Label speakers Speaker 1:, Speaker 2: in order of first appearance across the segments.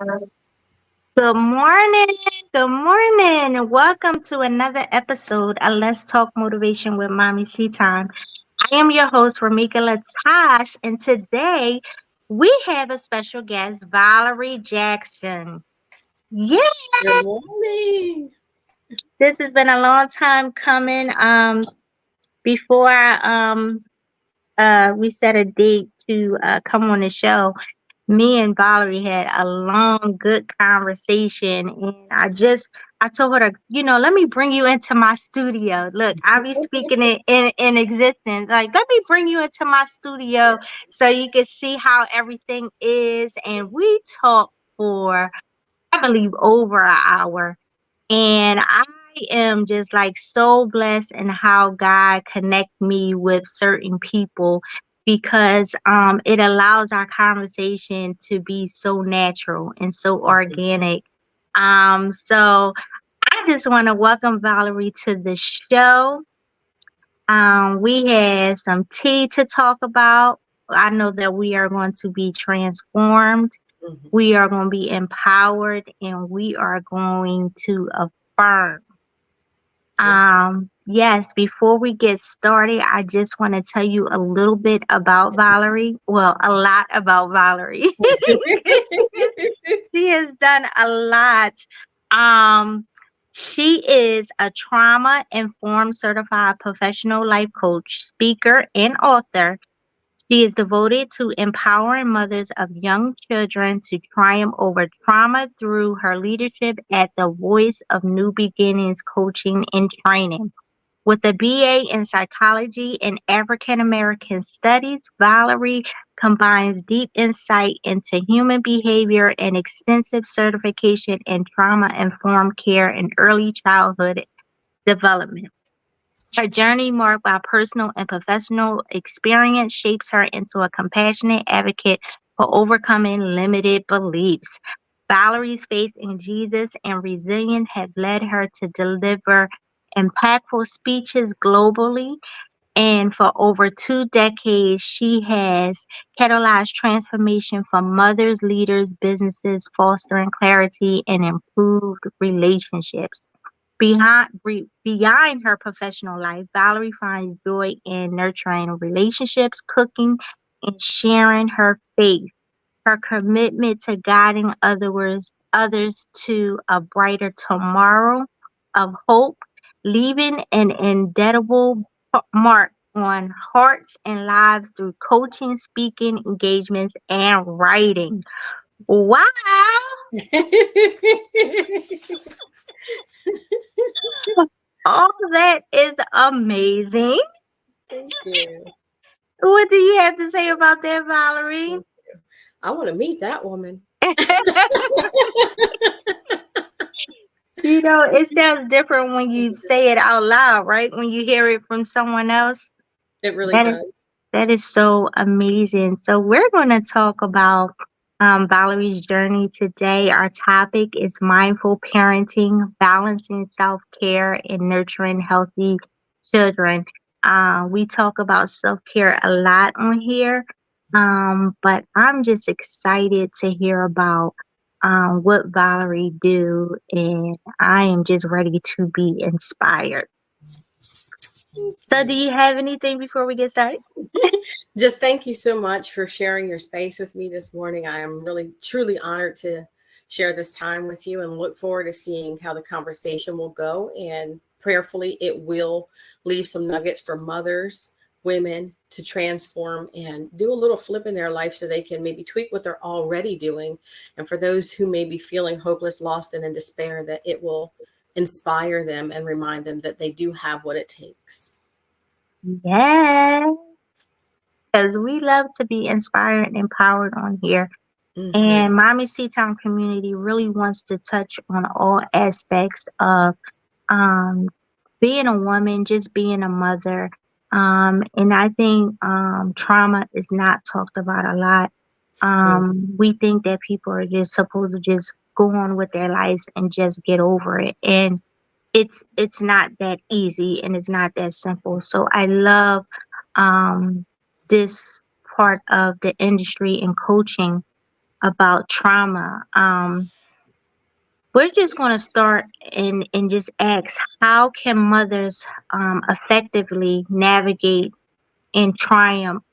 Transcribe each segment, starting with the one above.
Speaker 1: Good morning. Good morning. Welcome to another episode of Let's Talk Motivation with Mommy C Time. I am your host, Ramika Latash, and today we have a special guest, Valerie Jackson. Yeah,
Speaker 2: Good morning.
Speaker 1: this has been a long time coming. Before we set a date to come on the show, me and Valerie had a long, good conversation, and I told her to, let me bring you into my studio. Look, I be speaking it in existence. Like, let me bring you into my studio so you can see how everything is. And we talked for, I believe, over an hour. And I am just like so blessed in how God connect me with certain people because it allows our conversation to be so natural and so organic. So I just want to welcome Valerie to the show. We had some tea to talk about. I know that we are going to be transformed,
Speaker 2: Mhm.
Speaker 1: we are going to be empowered, and we are going to affirm.
Speaker 2: Yes.
Speaker 1: Yes, before we get started, I just want to tell you a little bit about Valerie. Well, a lot about Valerie. She has done a lot. Um, she is a trauma informed certified professional life coach, speaker, and author. She is devoted to empowering mothers of young children to triumph over trauma through her leadership at the Voice of New Beginnings Coaching and Training. With a BA in psychology and African American studies, Valerie combines deep insight into human behavior and extensive certification in trauma informed care and early childhood development. Her journey, marked by personal and professional experience, shapes her into a compassionate advocate for overcoming limited beliefs. Valerie's faith in Jesus and resilience have led her to deliver impactful speeches globally. And for over 2 decades, she has catalyzed transformation for mothers, leaders, businesses, fostering clarity and improved relationships. Beyond her professional life, Valerie finds joy in nurturing relationships, cooking, and sharing her faith. Her commitment to guiding others to a brighter tomorrow of hope, leaving an indelible mark on hearts and lives through coaching, speaking, engagements, and writing. Wow! All that is amazing.
Speaker 2: Thank you.
Speaker 1: What do you have to say about that, Valerie?
Speaker 2: Thank you. I want to meet that woman.
Speaker 1: It sounds different when you say it out loud, right? When you hear it from someone else.
Speaker 2: It really
Speaker 1: That is
Speaker 2: does.
Speaker 1: that is so amazing. So we're going to talk about Valerie's journey today. Our topic is mindful parenting, balancing self-care and nurturing healthy children. We talk about self-care a lot on here, but I'm just excited to hear about what Valerie do, and I am just ready to be inspired.
Speaker 2: Thank
Speaker 1: So, do
Speaker 2: you.
Speaker 1: you have anything before we get started?
Speaker 2: Just thank you so much for sharing your space with me this morning. I am really, truly honored to share this time with you and look forward to seeing how the conversation will go. And prayerfully, it will leave some nuggets for mothers, women to transform and do a little flip in their life so they can maybe tweak what they're already doing. And for those who may be feeling hopeless, lost, and in despair, that it will inspire them and remind them that they do have what it takes.
Speaker 1: Yes, because we love to be inspired and empowered on here.
Speaker 2: Hmm.
Speaker 1: And Mommy C Town community really wants to touch on all aspects of um, being a woman, just being a mother. And I think trauma is not talked about a lot. We think that people are just supposed to just go on with their lives and just get over it. And it's not that easy and it's not that simple. So I love um, this part of the industry and coaching about trauma. We're just going to start and just ask, how can mothers effectively navigate and triumph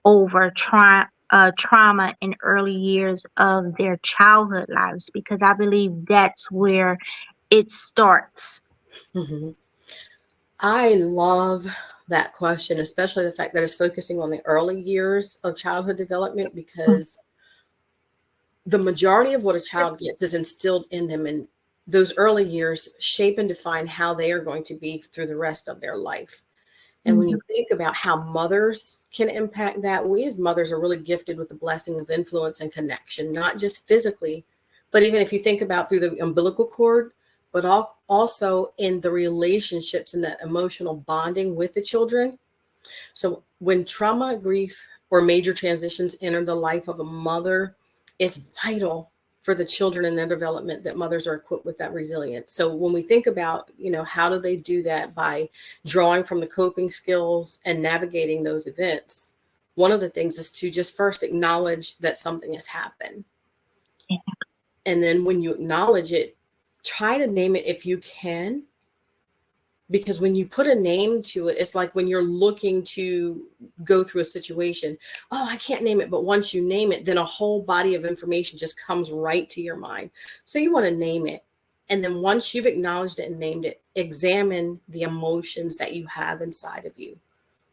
Speaker 1: over trauma in early years of their childhood lives? Because I believe that's where it starts.
Speaker 2: Mhm. I love that question, especially the fact that it's focusing on the early years of childhood development,
Speaker 1: Mm,
Speaker 2: because the majority of what a child gets is instilled in them, and those early years shape and define how they are going to be through the rest of their life. And when
Speaker 1: mhm,
Speaker 2: you think about how mothers can impact that, we as mothers are really gifted with the blessing of influence and connection, not just physically, but even if you think about through the umbilical cord, but also in the relationships and that emotional bonding with the children. So when trauma, grief, or major transitions enter the life of a mother, it's vital for the children and their development that mothers are equipped with that resilience. So when we think about, how do they do that by drawing from the coping skills and navigating those events, one of the things is to just first acknowledge that something has happened.
Speaker 1: yeah,
Speaker 2: And then when you acknowledge it, try to name it if you can, because when you put a name to it, it's like when you're looking to go through a situation. Oh, I can't name it, but once you name it, then a whole body of information just comes right to your mind. So you want to name it, and then once you've acknowledged it and named it, examine the emotions that you have inside of you.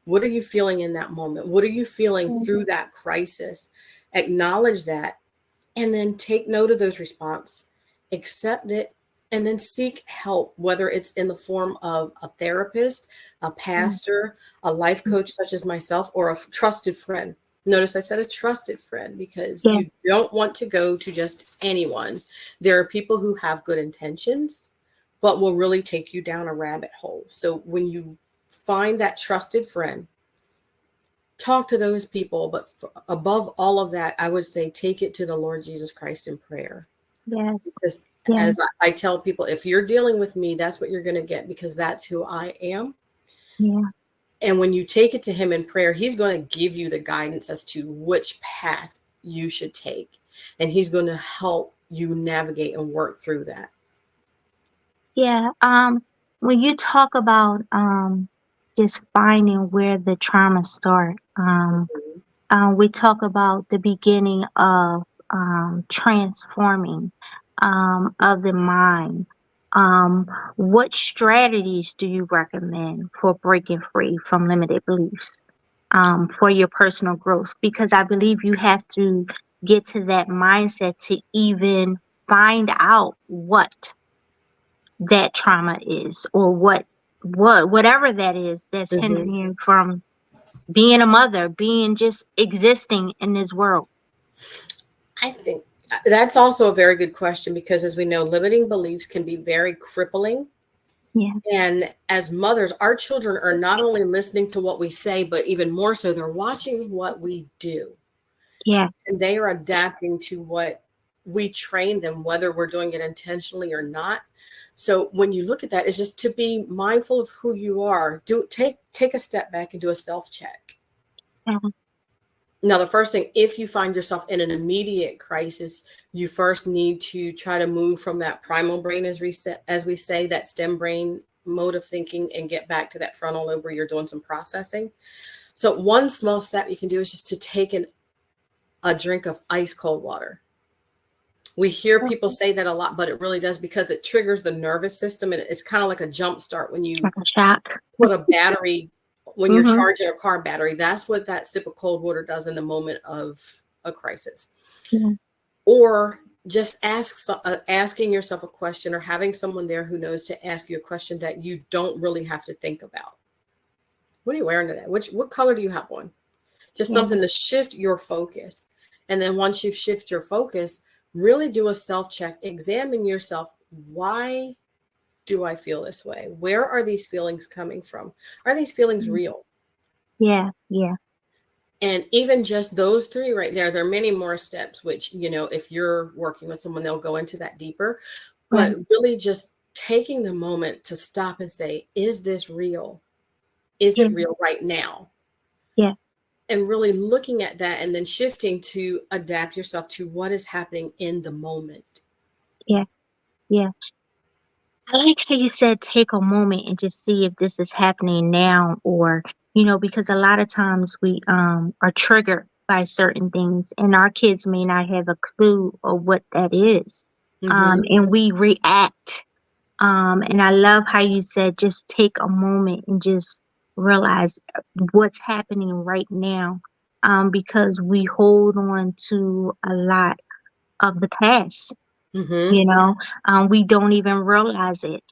Speaker 2: What are you feeling in that moment? What are you feeling
Speaker 1: mm,
Speaker 2: through that crisis? Acknowledge that, and then take note of those responses, accept it, and then seek help, whether it's in the form of a therapist, a
Speaker 1: mm,
Speaker 2: pastor, a life
Speaker 1: mm.
Speaker 2: coach such as myself, or a trusted friend. Notice I said a trusted friend, because
Speaker 1: Yeah,
Speaker 2: you don't want to go to just anyone. There are people who have good intentions but will really take you down a rabbit hole. So when you find that trusted friend, talk to those people, but above all of that, I would say take it to the Lord Jesus Christ in prayer.
Speaker 1: yes,
Speaker 2: Because
Speaker 1: yes,
Speaker 2: as I tell people, if you're dealing with me, that's what you're going to get, because that's who I am.
Speaker 1: yeah,
Speaker 2: And when you take it to him in prayer, he's going to give you the guidance as to which path you should take, and he's going to help you navigate and work through that.
Speaker 1: yeah. When you talk about just finding where the trauma start, we talk about the beginning of transforming of the mind. Um, what strategies do you recommend for breaking free from limited beliefs for your personal growth? Because I believe you have to get to that mindset to even find out what that trauma is, or whatever that is that's
Speaker 2: Hmm.
Speaker 1: hindering you from being a mother, being just existing in this world.
Speaker 2: I think that's also a very good question, because as we know, limiting beliefs can be very crippling.
Speaker 1: Yes,
Speaker 2: And as mothers, our children are not only listening to what we say, but even more so, they're watching what we do.
Speaker 1: yes,
Speaker 2: And they are adapting to what we train them, whether we're doing it intentionally or not. So when you look at that, it's just to be mindful of who you are. Take a step back and do a self check.
Speaker 1: yeah,
Speaker 2: Now, the first thing, if you find yourself in an immediate crisis, you first need to try to move from that primal brain, as we say, that stem brain mode of thinking, and get back to that frontal lobe where you're doing some processing. So, one small step you can do is just to take a drink of ice cold water. We hear people say that a lot, but it really does, because it triggers the nervous system, and it's kind of like a jump start when you
Speaker 1: like a shock.
Speaker 2: put a battery, when you're
Speaker 1: Mhm.
Speaker 2: charging a car battery. That's what that sip of cold water does in the moment of a crisis.
Speaker 1: Yeah,
Speaker 2: Or just asking yourself a question, or having someone there who knows to ask you a question that you don't really have to think about. What are you wearing today? What color do you have on? Just
Speaker 1: yeah,
Speaker 2: something to shift your focus. And then once you shift your focus, really do a self check, examine yourself. Why do I feel this way? Where are these feelings coming from? Are these feelings
Speaker 1: mm,
Speaker 2: real?
Speaker 1: yeah, yeah,
Speaker 2: And even just those three right there are many more steps, which, if you're working with someone, they'll go into that deeper. But
Speaker 1: right,
Speaker 2: really just taking the moment to stop and say, is this real? Is
Speaker 1: yeah,
Speaker 2: it real right now?
Speaker 1: yeah,
Speaker 2: and really looking at that and then shifting to adapt yourself to what is happening in the moment.
Speaker 1: Yeah, yeah. I like how you said take a moment and just see if this is happening now, or because a lot of times we are triggered by certain things and our kids may not have a clue of what that is.
Speaker 2: Mm-hmm.
Speaker 1: And we react. And I love how you said just take a moment and just realize what's happening right now. Because we hold on to a lot of the past,
Speaker 2: Mm-hmm.
Speaker 1: you know, we don't even realize it.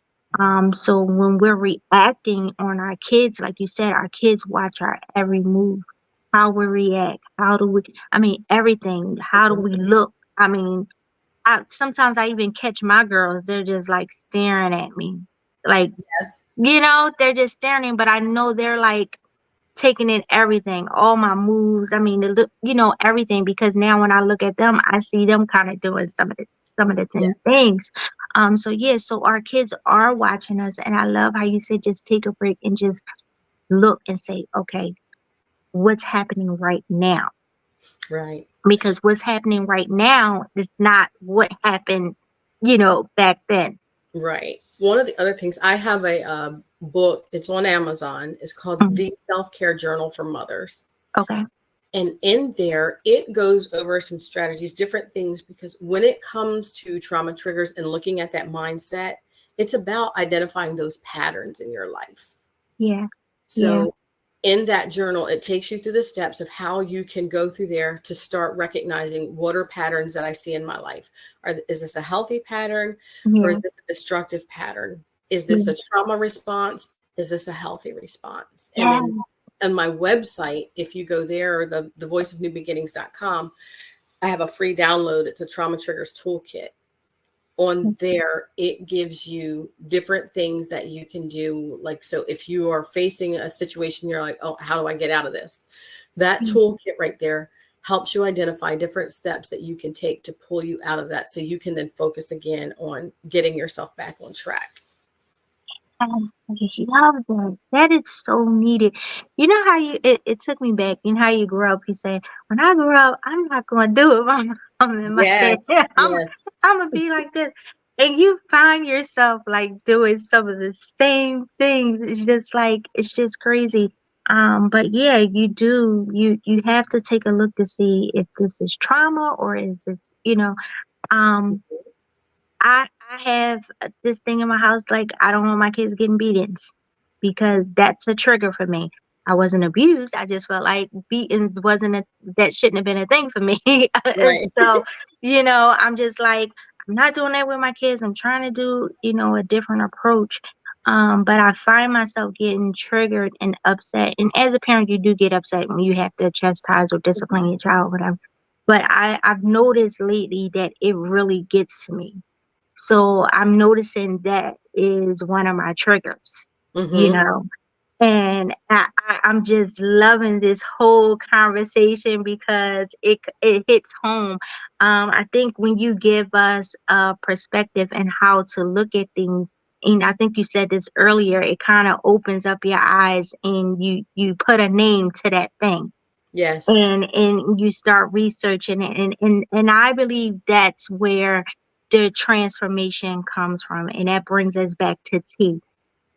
Speaker 1: So when we're reacting on our kids, like you said, our kids watch our every move, how we react, I mean, everything, how do we look? I mean, sometimes I even catch my girls, they're just like staring at me. Like,
Speaker 2: Yes.
Speaker 1: they're just staring, but I know they're like taking in everything, all my moves. I mean, the look, everything. Because now when I look at them, I see them kind of doing some of the same
Speaker 2: Yes.
Speaker 1: things. So yeah, so our kids are watching us, and I love how you said just take a break and just look and say, okay, what's happening right now?
Speaker 2: Right.
Speaker 1: Because what's happening right now is not what happened, back then.
Speaker 2: Right. One of the other things, I have a book, it's on Amazon. It's called
Speaker 1: Mhm.
Speaker 2: The Self-Care Journal for Mothers.
Speaker 1: Okay.
Speaker 2: And in there, it goes over some strategies, different things, because when it comes to trauma triggers and looking at that mindset, it's about identifying those patterns in your life.
Speaker 1: Yeah. Yeah.
Speaker 2: So in that journal, it takes you through the steps of how you can go through there to start recognizing what are patterns that I see in my life. Is this a healthy pattern, or is
Speaker 1: Yeah.
Speaker 2: this a destructive pattern? Is this
Speaker 1: Yeah.
Speaker 2: a trauma response? Is this a healthy response? And
Speaker 1: Yeah.
Speaker 2: then on my website, if you go there, or the voiceofnewbeginnings.com, I have a free download. It's a trauma triggers toolkit. On there, it gives you different things that you can do. Like, so if you are facing a situation, you're like, oh, how do I get out of this? That
Speaker 1: Yeah.
Speaker 2: toolkit right there helps you identify different steps that you can take to pull you out of that, so you can then focus again on getting yourself back on track.
Speaker 1: I just love that. That is so needed. You know how it took me back. You know how you grew up. You say, when I grow up, I'm not going to do it. I'm in my head.
Speaker 2: Yes, yes,
Speaker 1: I'm going to be like this. And you find yourself like doing some of the same things. It's just crazy. But yeah, you have to take a look to see if this is trauma or is this, um, I have this thing in my house, like, I don't want my kids getting beatings because that's a trigger for me. I wasn't abused. I just felt like beatings wasn't that shouldn't have been a thing for me.
Speaker 2: right.
Speaker 1: So, I'm just like, I'm not doing that with my kids. I'm trying to do, a different approach. But I find myself getting triggered and upset. And as a parent, you do get upset when you have to chastise or discipline your child, whatever. But I've noticed lately that it really gets to me, so I'm noticing that is one of my triggers, you
Speaker 2: Mm-hmm.
Speaker 1: know. And I'm just loving this whole conversation because it hits home. I think when you give us a perspective and how to look at things, and I think you said this earlier, it kind of opens up your eyes and you put a name to that thing,
Speaker 2: Yes.
Speaker 1: and you start researching it, and I believe that's where the transformation comes from, and that brings us back to T,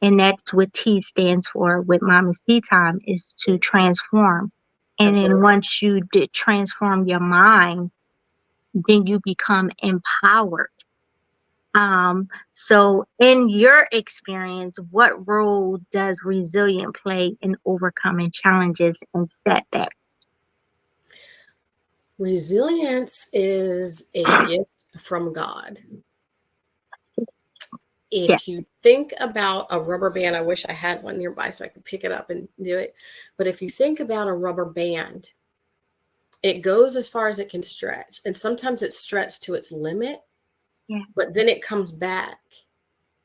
Speaker 1: and that's what T stands for with Mama's Tea Time, is to transform. And then
Speaker 2: Absolutely.
Speaker 1: once you did transform your mind, then you become empowered. So in your experience, what role does resilience play in overcoming challenges and setbacks?
Speaker 2: Resilience is a gift from God.
Speaker 1: Yeah,
Speaker 2: If you think about a rubber band, I wish I had one nearby so I could pick it up and do it. But if you think about a rubber band, it goes as far as it can stretch. And sometimes it's stretched to its limit,
Speaker 1: yeah,
Speaker 2: but then it comes back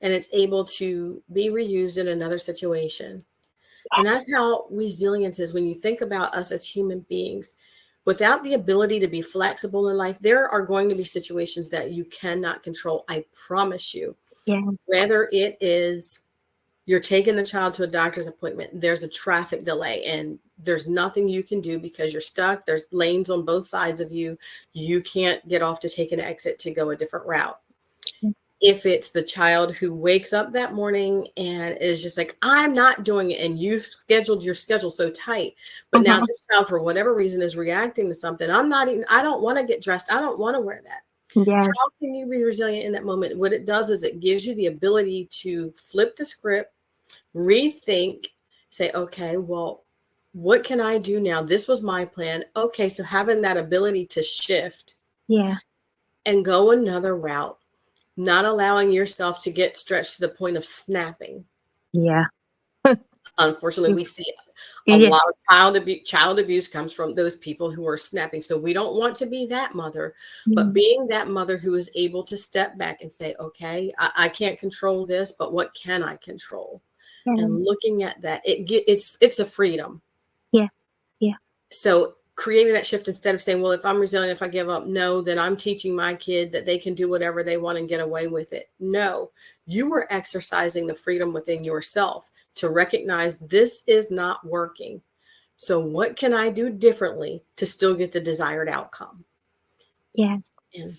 Speaker 2: and it's able to be reused in another situation. And that's how resilience is. When you think about us as human beings, without the ability to be flexible in life, there are going to be situations that you cannot control. I promise you.
Speaker 1: yeah.
Speaker 2: Whether it is You're taking the child to a doctor's appointment. There's a traffic delay and there's nothing you can do because you're stuck. There's lanes on both sides of you. You can't get off to take an exit to go a different route. If it's the child who wakes up that morning and is just like, I'm not doing it, and you scheduled your schedule so tight, but now
Speaker 1: Mhm.
Speaker 2: this child, for whatever reason, is reacting to something. I don't want to get dressed. I don't want to wear that.
Speaker 1: Yes.
Speaker 2: How can you be resilient in that moment? What it does is it gives you the ability to flip the script, rethink, say, okay, well, what can I do now? This was my plan. Okay, so having that ability to shift
Speaker 1: Yeah.
Speaker 2: and go another route, not allowing yourself to get stretched to the point of snapping.
Speaker 1: Yeah.
Speaker 2: Unfortunately, we see a
Speaker 1: Yeah.
Speaker 2: lot of child abuse comes from those people who are snapping. So we don't want to be that mother, but
Speaker 1: Mm.
Speaker 2: being that mother who is able to step back and say, okay, I can't control this, but what can I control?
Speaker 1: Yeah.
Speaker 2: And looking at that, it's a freedom.
Speaker 1: Yeah. Yeah.
Speaker 2: So creating that shift, instead of saying, well, if I'm resilient, if I give up, no, then I'm teaching my kid that they can do whatever they want and get away with it. No, you were exercising the freedom within yourself to recognize this is not working. So what can I do differently to still get the desired outcome?
Speaker 1: Yeah.
Speaker 2: And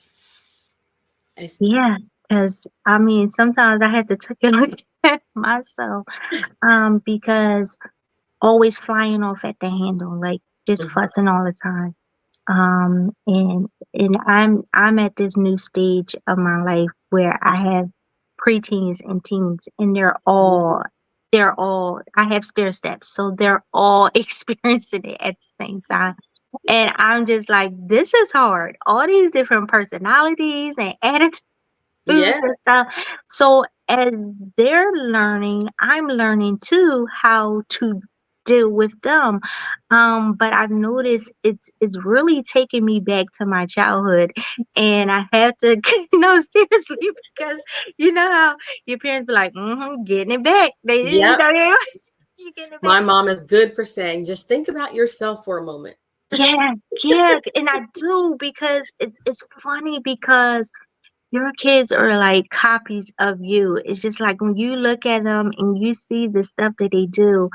Speaker 2: I,
Speaker 1: Yeah. Because I mean, sometimes I had to take a look at myself, because always flying off at the handle, like just
Speaker 2: mhm,
Speaker 1: fussing all the time. And I'm at this new stage of my life where I have preteens and teens, and they're all I have stair steps, so they're all experiencing it at the same time. And I'm just like, this is hard. All these different personalities and attitudes and
Speaker 2: yes,
Speaker 1: stuff. So as they're learning, I'm learning too how to deal with them. But I've noticed it's really taking me back to my childhood, and I have to no, seriously, because you know how your parents be like, getting it back.
Speaker 2: yep.
Speaker 1: You getting it back.
Speaker 2: My mom is good for saying, just think about yourself for a moment.
Speaker 1: Yeah, yeah, and I do, because it's funny because your kids are like copies of you. It's just like when you look at them and you see the stuff that they do,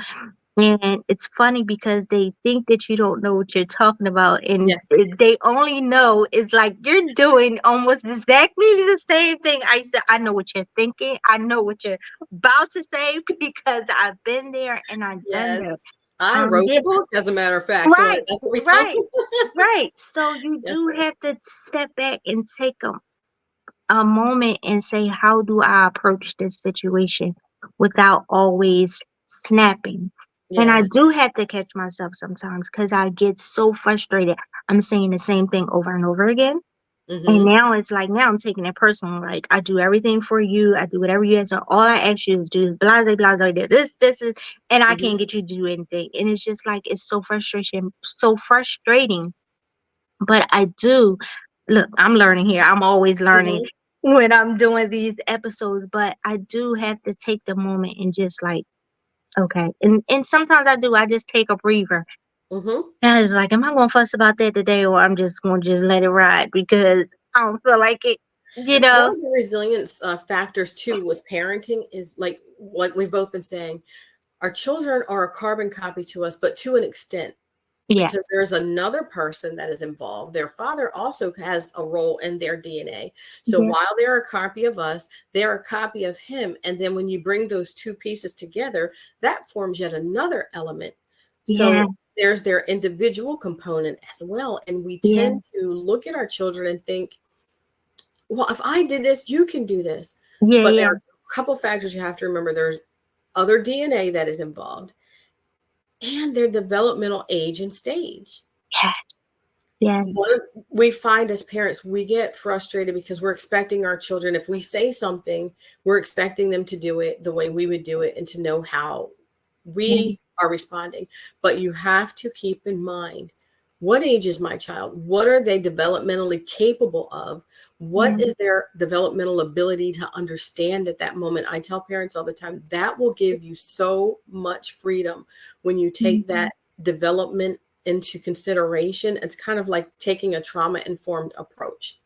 Speaker 1: and it's funny because they think that you don't know what you're talking about, and
Speaker 2: Yes,
Speaker 1: they only know it's like you're doing almost exactly the same thing. I said, I know what you're thinking. I know what you're about to say because I've been there and I've done that.
Speaker 2: yes. I wrote
Speaker 1: Yeah,
Speaker 2: the book, as a matter of fact, on it.
Speaker 1: right,
Speaker 2: That's what we talk
Speaker 1: right,
Speaker 2: about.
Speaker 1: right. So you
Speaker 2: Yes,
Speaker 1: do
Speaker 2: sir.
Speaker 1: have to step back and take a moment and say, how do I approach this situation without always snapping? And I
Speaker 2: Yeah.
Speaker 1: do have to catch myself sometimes because I get so frustrated. I'm saying the same thing over and over again. And
Speaker 2: Mm-hmm.
Speaker 1: now it's like, now I'm taking it personal. Like, I do everything for you. I do whatever you ask. So all I ask you to do is blah, blah, blah, blah, this is, and I
Speaker 2: Mm-hmm.
Speaker 1: can't get you to do anything. And it's just like, it's so frustrating, but I do look, I'm learning here. I'm always learning
Speaker 2: Mm-hmm.
Speaker 1: when I'm doing these episodes, but I do have to take the moment and just like, okay. And sometimes I do, I just take a breather.
Speaker 2: Mm-hmm.
Speaker 1: And I was like, am I gonna fuss about that today, or I'm just gonna just let it ride because I don't feel like it, you
Speaker 2: One
Speaker 1: know?
Speaker 2: of the resilience factors too with parenting is like we've both been saying, our children are a carbon copy to us, but to an extent,
Speaker 1: Yeah.
Speaker 2: because there's another person that is involved. Their father also has a role in their DNA. So
Speaker 1: Yeah.
Speaker 2: while they're a copy of us, they're a copy of him. And then when you bring those two pieces together, that forms yet another element.
Speaker 1: Yeah.
Speaker 2: So there's their individual component as well. And we
Speaker 1: Yeah.
Speaker 2: tend to look at our children and think, well, if I did this, you can do this.
Speaker 1: Yeah.
Speaker 2: But there
Speaker 1: Yeah.
Speaker 2: are a couple factors you have to remember. There's other DNA that is involved and their developmental age and stage.
Speaker 1: Yeah. Yeah.
Speaker 2: We find as parents, we get frustrated because we're expecting our children, if we say something, we're expecting them to do it the way we would do it and to know how
Speaker 1: Yeah.
Speaker 2: we are responding. But you have to keep in mind, what age is my child? What are they developmentally capable of? What
Speaker 1: Yeah.
Speaker 2: is their developmental ability to understand at that moment? I tell parents all the time, that will give you so much freedom when you take
Speaker 1: Mhm.
Speaker 2: that development into consideration. It's kind of like taking a trauma informed approach.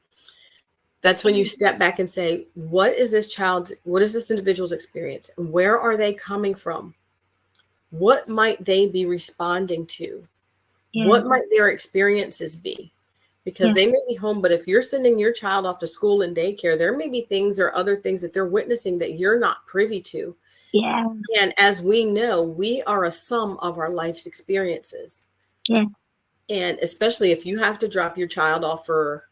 Speaker 2: That's when you step back and say, what is this individual's experience? And where are they coming from? What might they be responding to?
Speaker 1: Yeah.
Speaker 2: What might their experiences be? Because
Speaker 1: Yeah.
Speaker 2: they may be home, but if you're sending your child off to school and daycare, there may be things or other things that they're witnessing that you're not privy to.
Speaker 1: Yeah.
Speaker 2: And as we know, we are a sum of our life's experiences.
Speaker 1: Yeah.
Speaker 2: And especially if you have to drop your child off for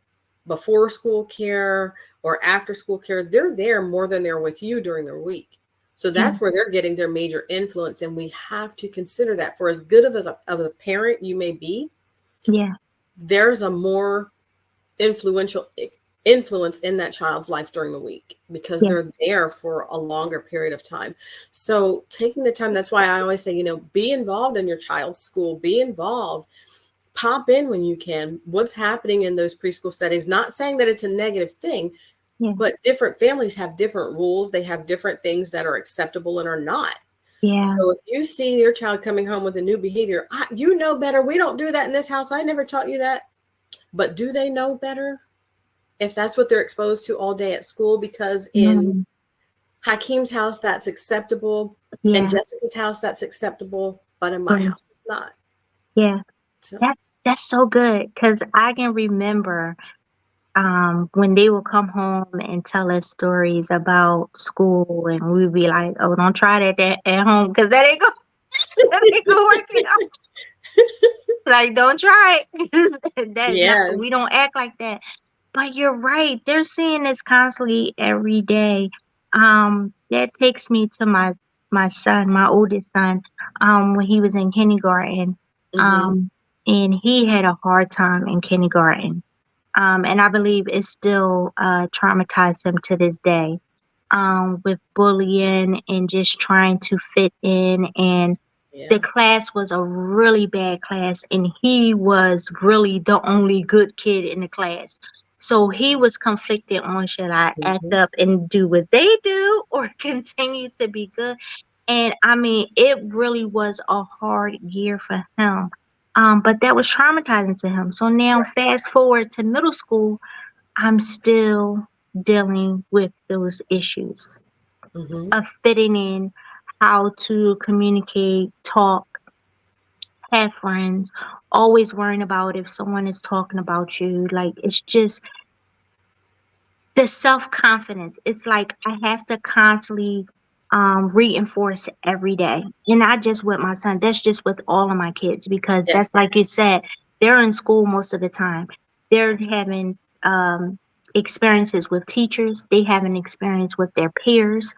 Speaker 2: before school care or after school care, they're there more than they're with you during the week. So
Speaker 1: Yeah.
Speaker 2: that's where they're getting their major influence. And we have to consider that. For as good of a parent you may be,
Speaker 1: Yeah.
Speaker 2: there's a more influential influence in that child's life during the week because
Speaker 1: Yeah.
Speaker 2: they're there for a longer period of time. So taking the time, that's why I always say, be involved in your child's school, be involved, pop in when you can. What's happening in those preschool settings? Not saying that it's a negative thing,
Speaker 1: Yeah.
Speaker 2: but different families have different rules. They have different things that are acceptable and are not.
Speaker 1: Yeah.
Speaker 2: So if you see your child coming home with a new behavior, you know better. We don't do that in this house. I never taught you that. But do they know better if that's what they're exposed to all day at school? Because in
Speaker 1: Mhm.
Speaker 2: Hakeem's house, that's acceptable. In
Speaker 1: Yeah.
Speaker 2: Jessica's house, that's acceptable. But in my
Speaker 1: Yeah.
Speaker 2: house, it's not.
Speaker 1: Yeah.
Speaker 2: So,
Speaker 1: That's so good because I can remember when they would come home and tell us stories about school, and we'd be like, "Oh, don't try that at home because that ain't go that ain't gonna work out. Like, don't try it. That not
Speaker 2: yes.
Speaker 1: we don't act like that." But you're right. They're seeing this constantly every day. That takes me to my son, my oldest son, when he was in kindergarten.
Speaker 2: Mm-hmm.
Speaker 1: Um, and he had a hard time in kindergarten. And I believe it still traumatized him to this day. With bullying and just trying to fit in, and the
Speaker 2: Yeah.
Speaker 1: class was a really bad class, and he was really the only good kid in the class. So he was conflicted on, should I act
Speaker 2: Mm-hmm.
Speaker 1: up and do what they do or continue to be good? And I mean, it really was a hard year for him. But that was traumatizing to him. So now, fast forward to middle school, I'm still dealing with those issues
Speaker 2: Mm-hmm.
Speaker 1: of fitting in, how to communicate, talk, have friends, always worrying about if someone is talking about you. Like, it's just the self confidence. It's like I have to constantly reinforce every day. And not just with my son, that's just with all of my kids because that's
Speaker 2: Yes.
Speaker 1: like you said, they're in school most of the time. They're having experiences with teachers, they have an experience with their peers.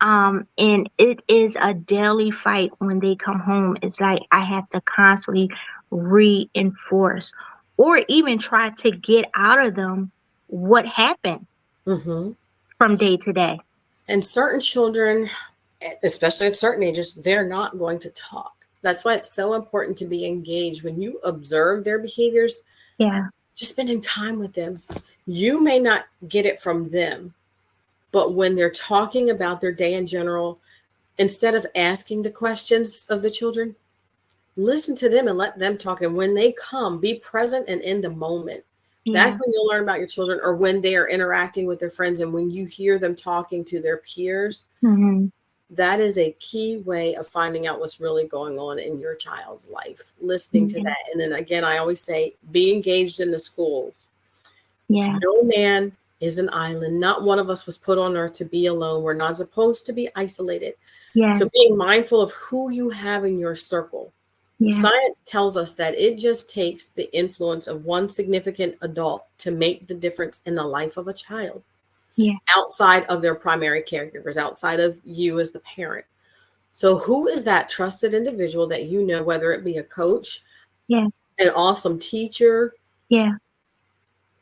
Speaker 1: And it is a daily fight when they come home. It's like I have to constantly reinforce or even try to get out of them what happened
Speaker 2: Mm-hmm.
Speaker 1: from day to day.
Speaker 2: And certain children, especially at certain ages, they're not going to talk. That's why it's so important to be engaged. When you observe their behaviors,
Speaker 1: Yeah,
Speaker 2: just spending time with them. You may not get it from them, but when they're talking about their day in general, instead of asking the questions of the children, listen to them and let them talk. And when they come, be present and in the moment.
Speaker 1: yeah,
Speaker 2: That's when you'll learn about your children, or when they are interacting with their friends and when you hear them talking to their peers.
Speaker 1: hmm,
Speaker 2: That is a key way of finding out what's really going on in your child's life, listening to
Speaker 1: yeah,
Speaker 2: that. And then again, I always say, be engaged in the schools.
Speaker 1: yeah,
Speaker 2: No man is an island. Not one of us was put on earth to be alone. We're not supposed to be isolated. So
Speaker 1: yes,
Speaker 2: being mindful of who you have in your circle.
Speaker 1: yeah,
Speaker 2: Science tells us that it just takes the influence of one significant adult to make the difference in the life of a child
Speaker 1: yeah,
Speaker 2: outside of their primary caregivers, outside of you as the parent. So, who is that trusted individual that you know, whether it be a coach,
Speaker 1: yeah,
Speaker 2: an awesome teacher,
Speaker 1: yeah,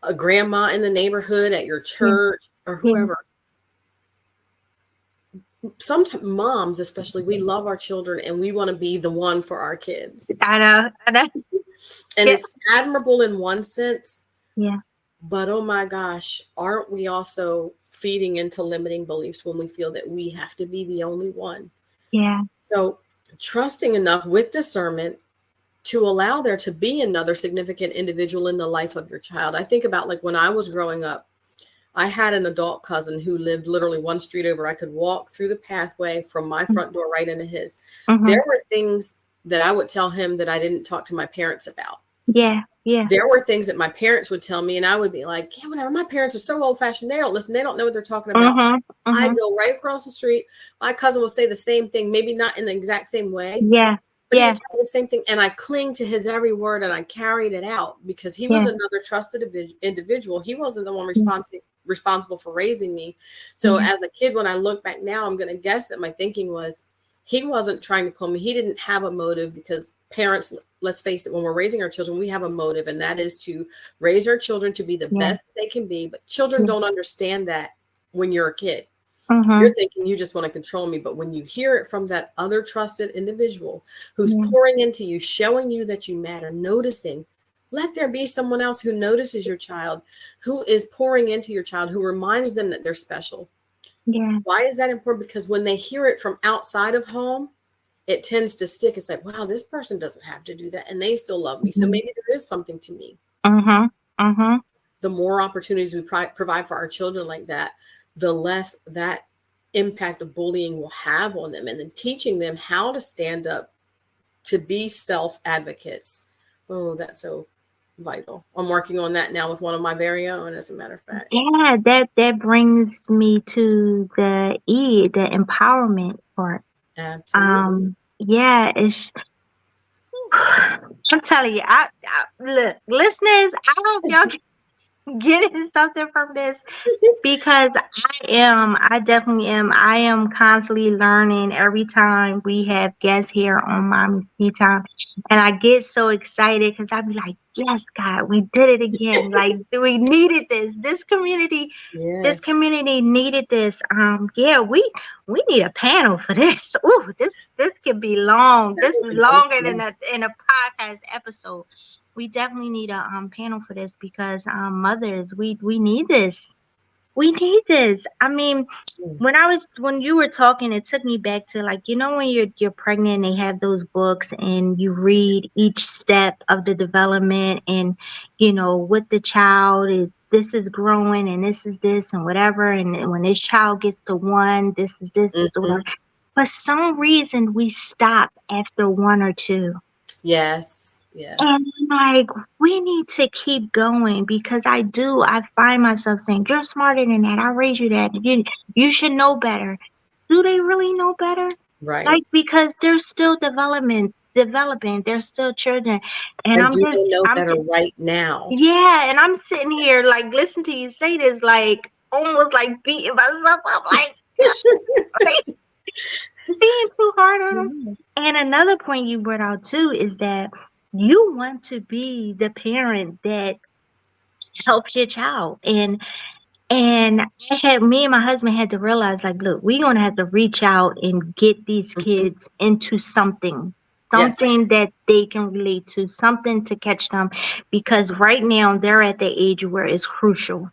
Speaker 2: a grandma in the neighborhood, at your
Speaker 1: yeah,
Speaker 2: church, or
Speaker 1: yeah.
Speaker 2: whoever? Sometimes moms, especially, we love our children and we want to be the one for our kids.
Speaker 1: I know, I know.
Speaker 2: And
Speaker 1: Yeah,
Speaker 2: it's admirable in one sense,
Speaker 1: yeah,
Speaker 2: but oh my gosh, aren't we also feeding into limiting beliefs when we feel that we have to be the only one?
Speaker 1: yeah,
Speaker 2: So, trusting enough with discernment to allow there to be another significant individual in the life of your child. I think about like when I was growing up, I had an adult cousin who lived literally one street over. I could walk through the pathway from my front door right into his.
Speaker 1: Mhm.
Speaker 2: There were things that I would tell him that I didn't talk to my parents about.
Speaker 1: Yeah. Yeah.
Speaker 2: There were things that my parents would tell me, and I would be like, yeah, whatever. My parents are so old fashioned. They don't listen. They don't know what they're talking about.
Speaker 1: Mhm.
Speaker 2: I
Speaker 1: Mhm.
Speaker 2: go right across the street. My cousin will say the same thing, maybe not in the exact same way,
Speaker 1: Yeah.
Speaker 2: but he would
Speaker 1: Yeah.
Speaker 2: tell me the same thing. And I cling to his every word and I carried it out because he was
Speaker 1: Yeah.
Speaker 2: another trusted individual. He wasn't the one
Speaker 1: Yeah.
Speaker 2: responsible for raising me. So
Speaker 1: Yeah.
Speaker 2: as a kid, when I look back now, I'm going to guess that my thinking was he wasn't trying to call me. He didn't have a motive because parents, let's face it, when we're raising our children, we have a motive, and that is to raise our children to be the
Speaker 1: Yeah.
Speaker 2: best they can be. But children
Speaker 1: Yeah.
Speaker 2: don't understand that when you're a kid. You're
Speaker 1: Mhm.
Speaker 2: thinking you just want to control me. But when you hear it from that other trusted individual who's
Speaker 1: Yeah.
Speaker 2: pouring into you, showing you that you matter, noticing, let there be someone else who notices your child, who is pouring into your child, who reminds them that they're special.
Speaker 1: Yeah.
Speaker 2: Why is that important? Because when they hear it from outside of home, it tends to stick. It's like, wow, this person doesn't have to do that. And they still love me. So
Speaker 1: Mhm.
Speaker 2: maybe there is something to me.
Speaker 1: Mhm. Mhm.
Speaker 2: The more opportunities we provide for our children like that, the less that impact of bullying will have on them, and then teaching them how to stand up to be self advocates. Oh, that's so vital. I'm working on that now with one of my very own, as a matter of fact.
Speaker 1: Yeah, that brings me to the empowerment part.
Speaker 2: Absolutely.
Speaker 1: Yeah, it's I'm telling you, I look, listeners, I hope y'all getting something from this. Because I definitely am. I am constantly learning every time we have guests here on Mommy's Tea Time. And I get so excited because I be like, yes, God, we did it again. Like, we needed this. This
Speaker 2: Yes.
Speaker 1: community needed this. Yeah, we need a panel for this. Ooh, this could be long.
Speaker 2: That
Speaker 1: This
Speaker 2: would
Speaker 1: is
Speaker 2: be nice.
Speaker 1: longer than
Speaker 2: Yes.
Speaker 1: a podcast episode. We definitely need a panel for this because mothers, we need this. We need this. I mean,
Speaker 2: Mm.
Speaker 1: when you were talking, it took me back to, like, when you're pregnant, they have those books and you read each step of the development, and what the child is, this is growing and this is this and whatever, and then when this child gets to one, this is whatever.
Speaker 2: Hmm.
Speaker 1: For some reason we stop after one or two.
Speaker 2: Yes.
Speaker 1: And
Speaker 2: Yes.
Speaker 1: like, we need to keep going because I find myself saying, you're smarter than that. I raised you that. You should know better. Do they really know better?
Speaker 2: Right.
Speaker 1: Like, because they're still developing. They're still children. And
Speaker 2: And do they know
Speaker 1: I'm
Speaker 2: better
Speaker 1: just,
Speaker 2: right now?
Speaker 1: yeah. And I'm sitting here, like, listening to you say this, like, almost like beating myself up, like, like, being too hard on them.
Speaker 2: Yeah.
Speaker 1: And another point you brought out too is that you want to be the parent that helps your child. And me and my husband had to realize, like, look, we're gonna have to reach out and get these
Speaker 2: Mhm.
Speaker 1: kids into something.
Speaker 2: Yes.
Speaker 1: Something that they can relate to, something to catch them, because right now they're at the age where it's crucial.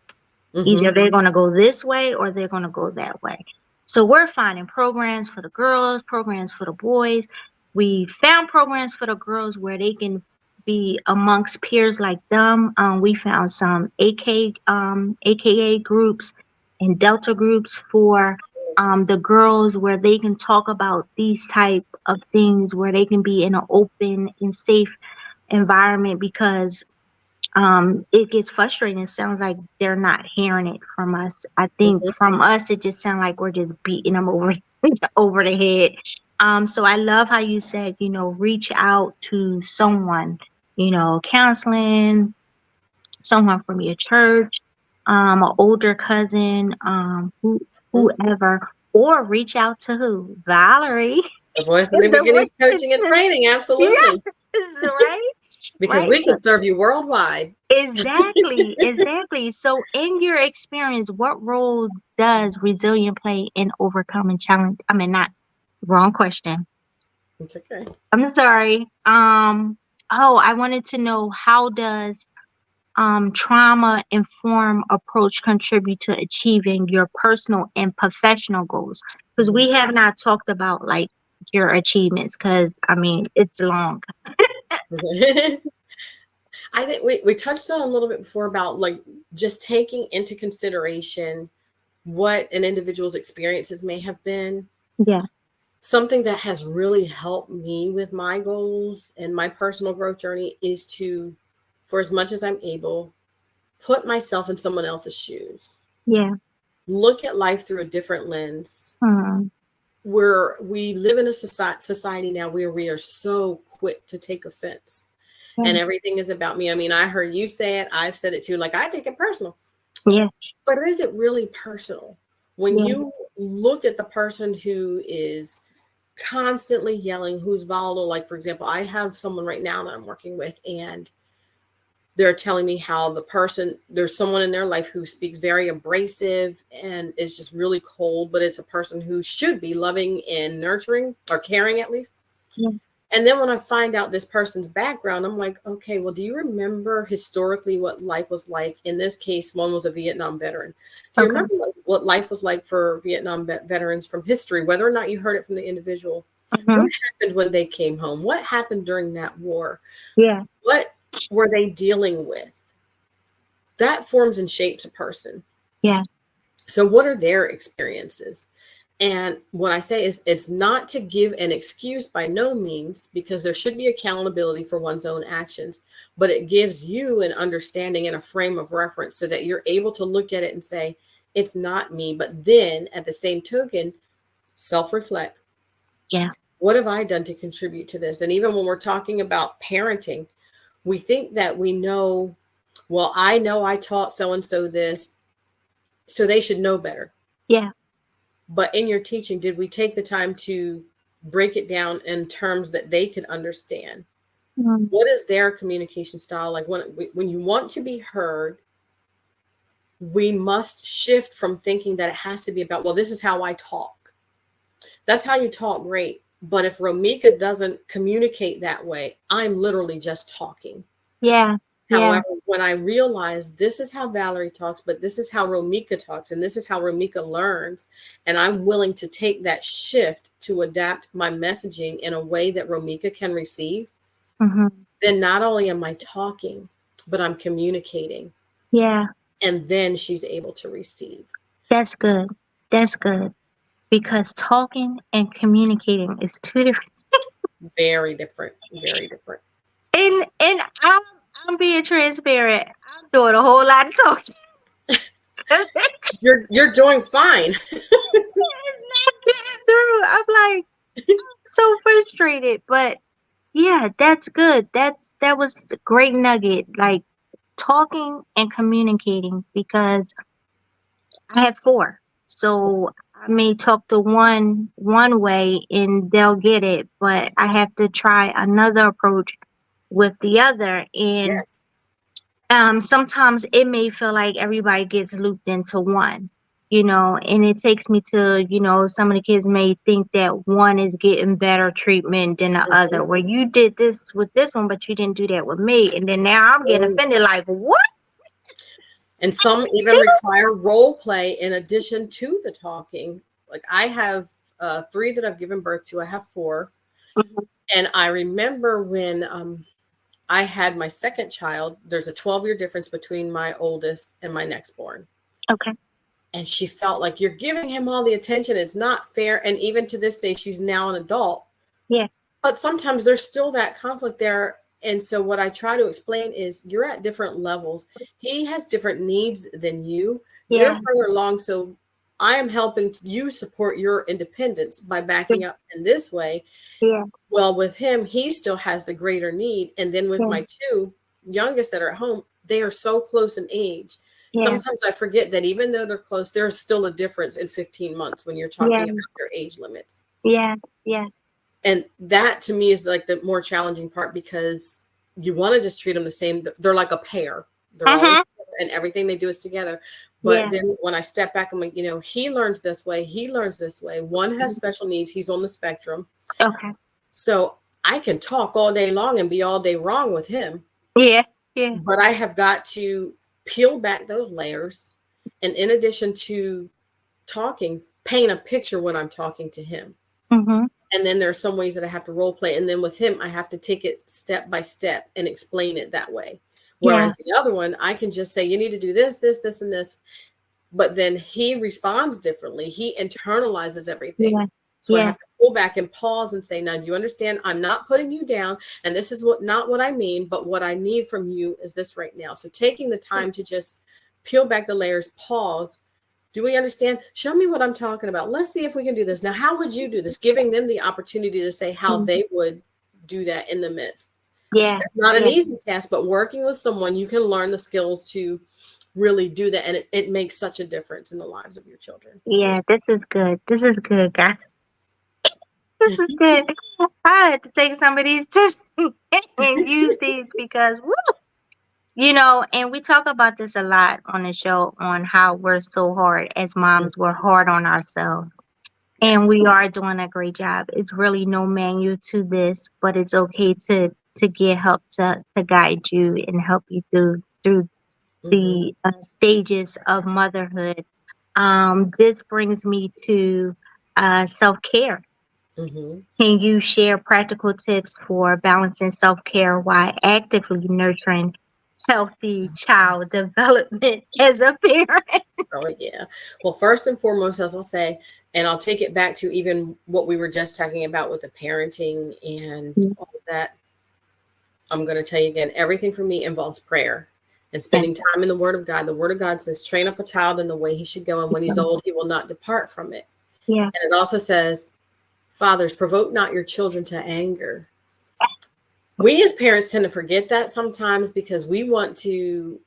Speaker 1: Either
Speaker 2: Hmm.
Speaker 1: they're going to go this way or they're going to go that way. So we're finding programs for the girls, programs for the boys. We found programs for the girls where they can be amongst peers like them. We found some AKA groups and Delta groups for the girls where they can talk about these type of things, where they can be in an open and safe environment, because it gets frustrating. It sounds like they're not hearing it from us. I think
Speaker 2: Hmm.
Speaker 1: from us it just sounds like we're just beating them over over the head. So I love how you said, reach out to someone, counseling, someone from your church, an older cousin, whoever, or reach out to who? Valerie.
Speaker 2: The voice of
Speaker 1: In
Speaker 2: the
Speaker 1: the
Speaker 2: beginnings coaching and
Speaker 1: voices.
Speaker 2: training. Absolutely.
Speaker 1: Yes, right?
Speaker 2: Because
Speaker 1: Right.
Speaker 2: we can serve you worldwide.
Speaker 1: Exactly, exactly. So, in your experience, what role does resilience play in overcoming challenge? I mean, not wrong question.
Speaker 2: It's okay.
Speaker 1: I'm sorry. I wanted to know, how does trauma informed approach contribute to achieving your personal and professional goals? Because
Speaker 2: Mhm.
Speaker 1: we have not talked about, like, your achievements. Because I mean, it's long.
Speaker 2: I think we touched on a little bit before about like just taking into consideration what an individual's experiences may have been.
Speaker 1: Yeah.
Speaker 2: Something that has really helped me with my goals and my personal growth journey is to, for as much as I'm able, put myself in someone else's shoes.
Speaker 1: Yeah.
Speaker 2: Look at life through a different lens.
Speaker 1: Mm.
Speaker 2: We live in a society now where we are so quick to take offense
Speaker 1: Yeah.
Speaker 2: and everything is about me. I mean, I heard you say it, I've said it too, like I take it personal.
Speaker 1: Yeah.
Speaker 2: But is it really personal? When
Speaker 1: Yeah.
Speaker 2: you look at the person who is constantly yelling, who's volatile, like for example, I have someone right now that I'm working with, and they're telling me how there's someone in their life who speaks very abrasive and is just really cold, but it's a person who should be loving and nurturing or caring at least.
Speaker 1: Yeah.
Speaker 2: And then when I find out this person's background, I'm like, okay, well, do you remember historically what life was like? In this case, one was a Vietnam veteran. Do you
Speaker 1: Okay.
Speaker 2: remember what life was like for Vietnam veterans from history, whether or not you heard it from the individual?
Speaker 1: Mm-hmm.
Speaker 2: What happened when they came home? What happened during that war?
Speaker 1: Yeah.
Speaker 2: What were they dealing with? That forms and shapes a person.
Speaker 1: Yeah.
Speaker 2: So, what are their experiences? And what I say is, it's not to give an excuse by no means, because there should be accountability for one's own actions, but it gives you an understanding and a frame of reference so that you're able to look at it and say, it's not me. But then at the same token, self reflect.
Speaker 1: Yeah.
Speaker 2: What have I done to contribute to this? And even when we're talking about parenting, we think that we know, well, I know I taught so and so this, so they should know better.
Speaker 1: Yeah.
Speaker 2: But in your teaching, did we take the time to break it down in terms that they could understand?
Speaker 1: Mm.
Speaker 2: What is their communication style like? When you want to be heard, we must shift from thinking that it has to be about, well, this is how I talk. That's how you talk, great. But if Romika doesn't communicate that way, I'm literally just talking.
Speaker 1: Yeah. Yeah.
Speaker 2: However, when I realized this is how Valerie talks, but this is how Romika talks, and this is how Romika learns, and I'm willing to take that shift to adapt my messaging in a way that Romika can receive,
Speaker 1: Mm-hmm.
Speaker 2: then not only am I talking, but I'm communicating,
Speaker 1: Yeah.
Speaker 2: and then she's able to receive.
Speaker 1: That's good. That's good. Because talking and communicating is two different.
Speaker 2: Very different, very different.
Speaker 1: And I'm being transparent. I'm doing a whole lot of talking.
Speaker 2: You're doing fine.
Speaker 1: Not getting through. I'm like so frustrated. But yeah, that's good. That was a great nugget. Like talking and communicating, because I have four. So I may talk to one way and they'll get it, but I have to try another approach with the other. And
Speaker 2: Yes.
Speaker 1: sometimes it may feel like everybody gets looped into one, and it takes me to, some of the kids may think that one is getting better treatment than the
Speaker 2: Mhm.
Speaker 1: other. Where you did this with this one, but you didn't do that with me. And then now I'm getting
Speaker 2: Oh,
Speaker 1: offended, like, what?
Speaker 2: and some even require role play in addition to the talking. Like I have three that I've given birth to. I have four.
Speaker 1: Mhm.
Speaker 2: And I remember when I had my second child, there's a 12-year difference between my oldest and my next born.
Speaker 1: Okay.
Speaker 2: And she felt like, you're giving him all the attention. It's not fair. And even to this day, she's now an adult.
Speaker 1: Yeah.
Speaker 2: But sometimes there's still that conflict there. And so what I try to explain is, you're at different levels. He has different needs than you. You're
Speaker 1: Yeah.
Speaker 2: further along. So I am helping you support your independence by
Speaker 1: Yeah.
Speaker 2: backing up in this way.
Speaker 1: Yeah.
Speaker 2: Well, with him, he still has the greater need. And then with
Speaker 1: Yeah.
Speaker 2: my two youngest that are at home, they are so close in age.
Speaker 1: Yeah.
Speaker 2: Sometimes I forget that even though they're close, there's still a difference in 15 months when you're
Speaker 1: Yeah.
Speaker 2: talking about their age limits.
Speaker 1: Yeah. Yeah.
Speaker 2: And that to me is like the more challenging part, because you want to just treat them the same. They're like a pair. They're always
Speaker 1: Uh-huh.
Speaker 2: together, and everything they do is together. But
Speaker 1: Yeah.
Speaker 2: then when I step back, I'm like, he learns this way. He learns this way. One has special needs. He's on the spectrum.
Speaker 1: Okay.
Speaker 2: So I can talk all day long and be all day wrong with him.
Speaker 1: Yeah. Yeah.
Speaker 2: But I have got to peel back those layers. And in addition to talking, paint a picture when I'm talking to him.
Speaker 1: Mm-hmm.
Speaker 2: And then there are some ways that I have to role play. And then with him, I have to take it step by step and explain it that way.
Speaker 1: Yeah.
Speaker 2: Whereas the other one, I can just say, you need to do this, this, this, and this. But then he responds differently. He internalizes everything.
Speaker 1: Yeah.
Speaker 2: So I
Speaker 1: Yeah.
Speaker 2: have to pull back and pause and say, now, do you understand? I'm not putting you down. And this is not what I mean, but what I need from you is this right now. So taking the time to just peel back the layers, pause. Do we understand? Show me what I'm talking about. Let's see if we can do this. Now, how would you do this? Giving them the opportunity to say how
Speaker 1: Mm.
Speaker 2: they would do that in the midst.
Speaker 1: Yeah.
Speaker 2: It's not an
Speaker 1: Yeah.
Speaker 2: easy task, but working with someone, you can learn the skills to really do that. And it makes such a difference in the lives of your children.
Speaker 1: Yeah. This is good. This is good, guys. This is good. I had to take some of these tips and use these because, woo, and we talk about this a lot on the show on how we're so hard as moms. We're hard on ourselves. And
Speaker 2: Yes.
Speaker 1: we are doing a great job. It's really no manual to this, but it's okay to get help to guide you and help you through
Speaker 2: Mm-hmm.
Speaker 1: the stages of motherhood. This brings me to self care.
Speaker 2: Mm-hmm.
Speaker 1: Can you share practical tips for balancing self care while actively nurturing healthy child development as a parent?
Speaker 2: Oh, yeah. Well, first and foremost, as I'll say, and I'll take it back to even what we were just talking about with the parenting and all of that. I'm going to tell you again, everything for me involves prayer and
Speaker 1: Yeah,
Speaker 2: spending time in the Word of God. The Word of God says, train up a child in the way he should go, and when he's old, he will not depart from it.
Speaker 1: yeah,
Speaker 2: And it also says, fathers, provoke not your children to anger. We as parents tend to forget that sometimes because we want to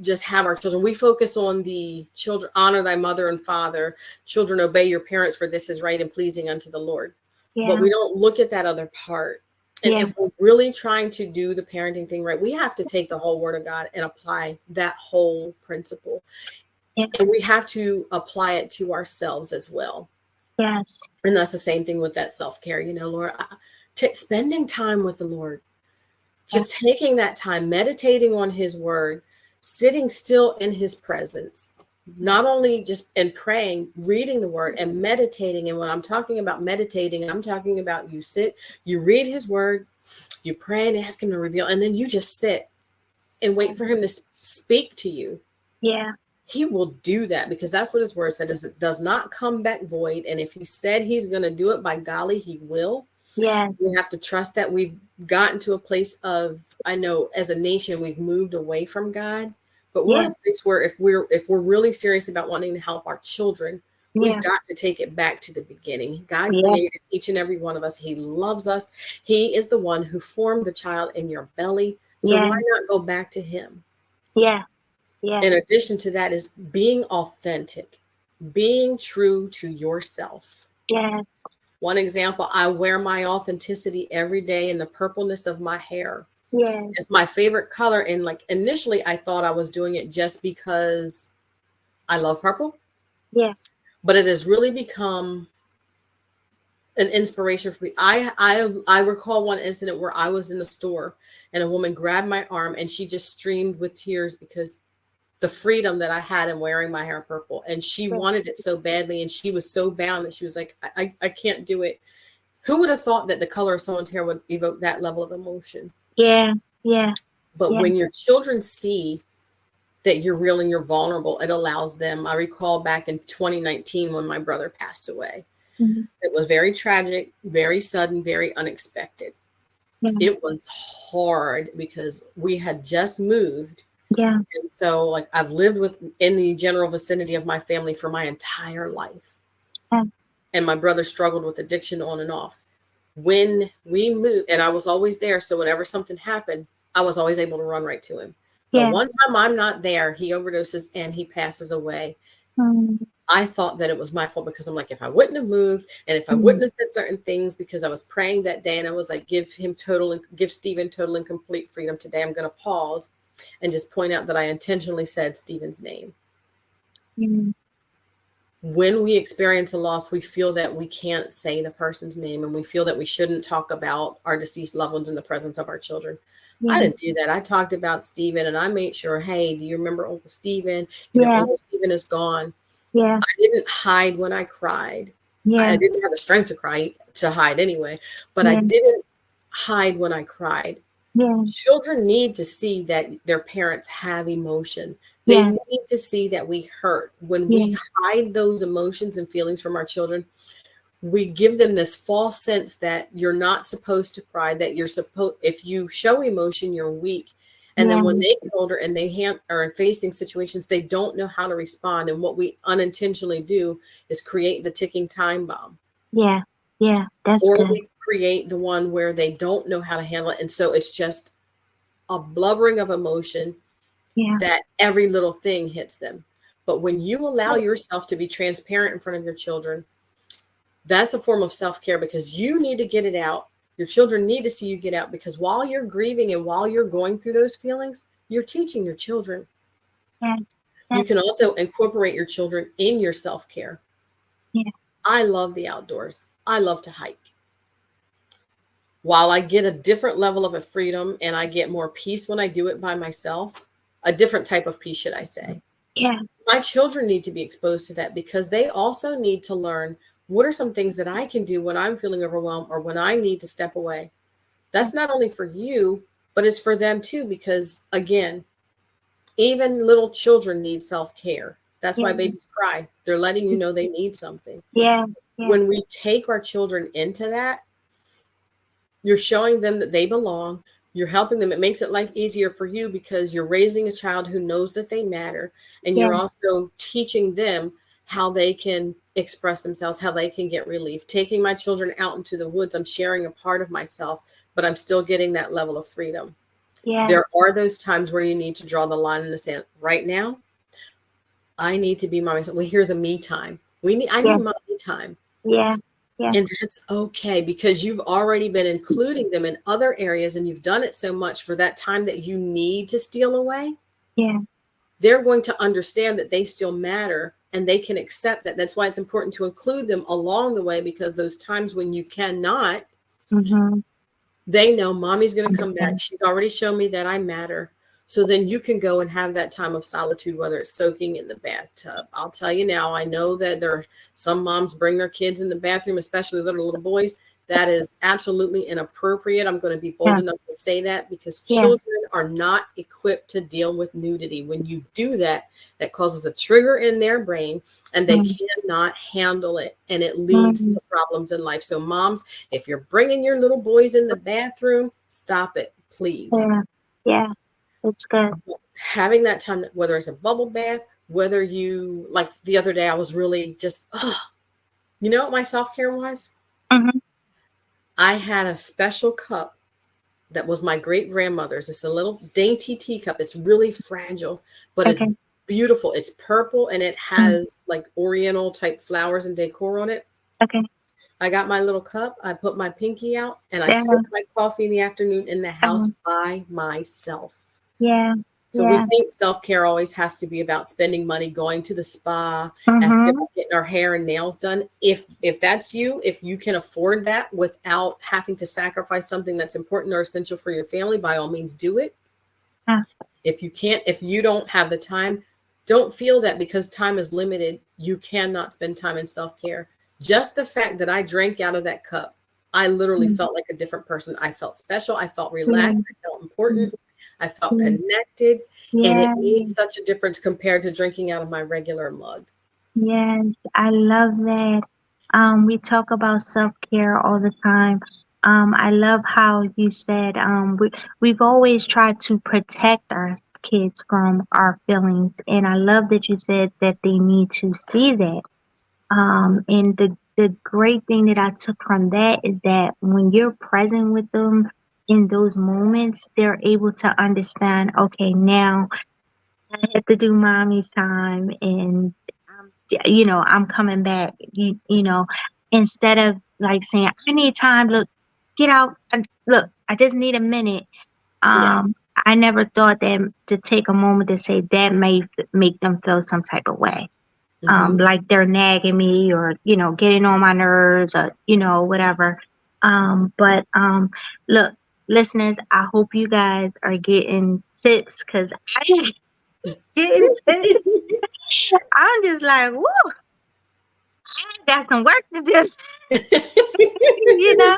Speaker 2: just have our children. We focus on the children, honor thy mother and father, children, obey your parents, for this is right and pleasing unto the Lord. But
Speaker 1: yeah,
Speaker 2: we don't look at that other part. And
Speaker 1: yeah,
Speaker 2: if we're really trying to do the parenting thing right, we have to take the whole word of God and apply that whole principle.
Speaker 1: yeah,
Speaker 2: And we have to apply it to ourselves as well.
Speaker 1: yes,
Speaker 2: And that's the same thing with that self-care, Lord, spending time with the Lord,
Speaker 1: yeah,
Speaker 2: just taking that time, meditating on his word, sitting still in his presence, not only just in praying, reading the word and meditating. And when I'm talking about meditating, I'm talking about you sit, you read his word, you pray and ask him to reveal, and then you just sit and wait for him to speak to you.
Speaker 1: yeah,
Speaker 2: He will do that because that's what his word said, is it does not come back void. And if he said he's going to do it, by golly, he will.
Speaker 1: yeah,
Speaker 2: We have to trust that. We've gotten to a place of, I know as a nation, we've moved away from God, but we're
Speaker 1: yeah,
Speaker 2: in a place where if we're really serious about wanting to help our children, we've
Speaker 1: yeah,
Speaker 2: got to take it back to the beginning. God
Speaker 1: yeah,
Speaker 2: created each and every one of us. He loves us. He is the one who formed the child in your belly. So
Speaker 1: yeah,
Speaker 2: why not go back to him?
Speaker 1: yeah, yeah,
Speaker 2: In addition to that is being authentic, being true to yourself.
Speaker 1: yeah,
Speaker 2: One example, I wear my authenticity every day in the purpleness of my hair.
Speaker 1: yeah,
Speaker 2: It's my favorite color. And like initially, I thought I was doing it just because I love purple,
Speaker 1: yeah,
Speaker 2: but it has really become an inspiration for me. I recall one incident where I was in the store and a woman grabbed my arm and she just streamed with tears because the freedom that I had in wearing my hair purple. And she wanted it so badly. And she was so bound that she was like, I can't do it. Who would have thought that the color of someone's hair would evoke that level of emotion?
Speaker 1: yeah, yeah,
Speaker 2: But
Speaker 1: yeah,
Speaker 2: when your children see that you're real and you're vulnerable, it allows them. I recall back in 2019 when my brother passed away.
Speaker 1: mhm,
Speaker 2: It was very tragic, very sudden, very unexpected.
Speaker 1: yeah,
Speaker 2: It was hard because we had just moved.
Speaker 1: yeah,
Speaker 2: And so like I've lived with in the general vicinity of my family for my entire life.
Speaker 1: yeah,
Speaker 2: And my brother struggled with addiction on and off. When we moved, and I was always there, so whenever something happened, I was always able to run right to him. The
Speaker 1: yeah,
Speaker 2: one time I'm not there, he overdoses and he passes away.
Speaker 1: mm,
Speaker 2: I thought that it was my fault because I'm like, if I wouldn't have moved and if I
Speaker 1: mm,
Speaker 2: wouldn't have said certain things, because I was praying that day and I was like, give Stephen total and complete freedom today. I'm going to pause and just point out that I intentionally said Stephen's name.
Speaker 1: mm,
Speaker 2: When we experience a loss, we feel that we can't say the person's name and we feel that we shouldn't talk about our deceased loved ones in the presence of our children. I
Speaker 1: yeah,
Speaker 2: didn't do that. I talked about Stephen and I made sure, hey, do you remember Uncle Stephen?
Speaker 1: yeah,
Speaker 2: Uncle Stephen is gone.
Speaker 1: yeah,
Speaker 2: I didn't hide when I cried. I
Speaker 1: yeah,
Speaker 2: didn't have the strength to cry to hide anyway, but I
Speaker 1: yeah,
Speaker 2: didn't hide when I cried.
Speaker 1: Yeah.
Speaker 2: Children need to see that their parents have emotion. They
Speaker 1: Yeah.
Speaker 2: need to see that we hurt. When
Speaker 1: Yeah.
Speaker 2: we hide those emotions and feelings from our children, we give them this false sense that you're not supposed to cry, that you're supposed, if you show emotion, you're weak. And then
Speaker 1: Yeah.
Speaker 2: when they get older and they are facing situations, they don't know how to respond. And what we unintentionally do is create the ticking time bomb,
Speaker 1: Yeah. Yeah. That's
Speaker 2: or
Speaker 1: good.
Speaker 2: we create the one where they don't know how to handle it. And so it's just a blubbering of emotion
Speaker 1: Yeah.
Speaker 2: that every little thing hits them. But when you allow yourself to be transparent in front of your children, that's a form of self-care, because you need to get it out. Your children need to see you get out, because while you're grieving and while you're going through those feelings, you're teaching your children.
Speaker 1: Yeah.
Speaker 2: You
Speaker 1: That's
Speaker 2: can also incorporate your children in your self-care.
Speaker 1: yeah.
Speaker 2: I love the outdoors. I love to hike. While I get a different level of a freedom and I get more peace when I do it by myself, a different type of peace, should I say,
Speaker 1: Yeah.
Speaker 2: my children need to be exposed to that, because they also need to learn what are some things that I can do when I'm feeling overwhelmed or when I need to step away. That's not only for you, but it's for them too, because again, even little children need self care. That's why
Speaker 1: Yeah.
Speaker 2: babies cry. They're letting you know they need something.
Speaker 1: Yeah. Yeah.
Speaker 2: When we take our children into that, you're showing them that they belong. You're helping them. It makes it life easier for you, because you're raising a child who knows that they matter. And
Speaker 1: Yeah.
Speaker 2: you're also teaching them how they can express themselves, how they can get relief. Taking my children out into the woods, I'm sharing a part of myself, but I'm still getting that level of freedom.
Speaker 1: Yeah.
Speaker 2: There are those times where you need to draw the line in the sand. Right now, I need to be my myself. We hear the me time. I
Speaker 1: Yeah.
Speaker 2: need my me time.
Speaker 1: Yeah. Yeah.
Speaker 2: And that's okay, because you've already been including them in other areas and you've done it so much for that time that you need to steal away.
Speaker 1: Yeah.
Speaker 2: They're going to understand that they still matter and they can accept that. That's why it's important to include them along the way, because those times when you cannot,
Speaker 1: Mm-hmm.
Speaker 2: they know mommy's going to come back.
Speaker 1: Understand.
Speaker 2: She's already shown me that I matter. So then you can go and have that time of solitude, whether it's soaking in the bathtub. I'll tell you now, I know that there are some moms bring their kids in the bathroom, especially little boys. That is absolutely inappropriate. I'm going to be bold
Speaker 1: Yeah.
Speaker 2: enough to say that, because
Speaker 1: Yeah.
Speaker 2: children are not equipped to deal with nudity. When you do that, that causes a trigger in their brain and they
Speaker 1: Mm-hmm.
Speaker 2: cannot handle it. And it leads
Speaker 1: Mm-hmm.
Speaker 2: to problems in life. So moms, if you're bringing your little boys in the bathroom, stop it, please.
Speaker 1: Yeah. Yeah. It's good.
Speaker 2: Having that time, whether it's a bubble bath, whether you, like the other day, I was really just, you know what my self care was?
Speaker 1: Mm-hmm.
Speaker 2: I had a special cup that was my great grandmother's. It's a little dainty teacup. It's really fragile, but it's
Speaker 1: Okay.
Speaker 2: beautiful. It's purple and it
Speaker 1: Mm.
Speaker 2: has like oriental type flowers and decor on it.
Speaker 1: Okay.
Speaker 2: I got my little cup. I put my pinky out and I
Speaker 1: Yeah.
Speaker 2: sip my coffee in the afternoon in the house
Speaker 1: Um,
Speaker 2: by myself.
Speaker 1: yeah.
Speaker 2: So we
Speaker 1: Yeah.
Speaker 2: think self-care always has to be about spending money, going to the spa, has to be
Speaker 1: Mm-hmm.
Speaker 2: about getting our hair and nails done. If that's you, if you can afford that without having to sacrifice something that's important or essential for your family, by all means do it.
Speaker 1: Yeah.
Speaker 2: If you can't, if you don't have the time, don't feel that because time is limited, you cannot spend time in self-care. Just the fact that I drank out of that cup, I literally
Speaker 1: Mm.
Speaker 2: felt like a different person. I felt special. I felt
Speaker 1: Yeah.
Speaker 2: relaxed. I felt
Speaker 1: Mm.
Speaker 2: important. I felt
Speaker 1: Mm.
Speaker 2: connected. And it
Speaker 1: Yeah.
Speaker 2: made such a difference compared to drinking out of my regular mug.
Speaker 1: Yes, I love that. We talk about self-care all the time. I love how you said we've always tried to protect our kids from our feelings, and I love that you said that they need to see that. And the great thing that I took from that is that when you're present with them in those moments, they're able to understand, okay, now I have to do mommy's time and I'm coming back, instead of like saying, I need time, look, get out, look, I just need a minute.
Speaker 2: Yes.
Speaker 1: I never thought that to take a moment to say that may make them feel some type of way.
Speaker 2: Hmm.
Speaker 1: Like they're nagging me or, getting on my nerves or, whatever. But look, listeners, I hope you guys are getting tips because I didn't get tips. I'm just like, woo, I got some work to do. you know,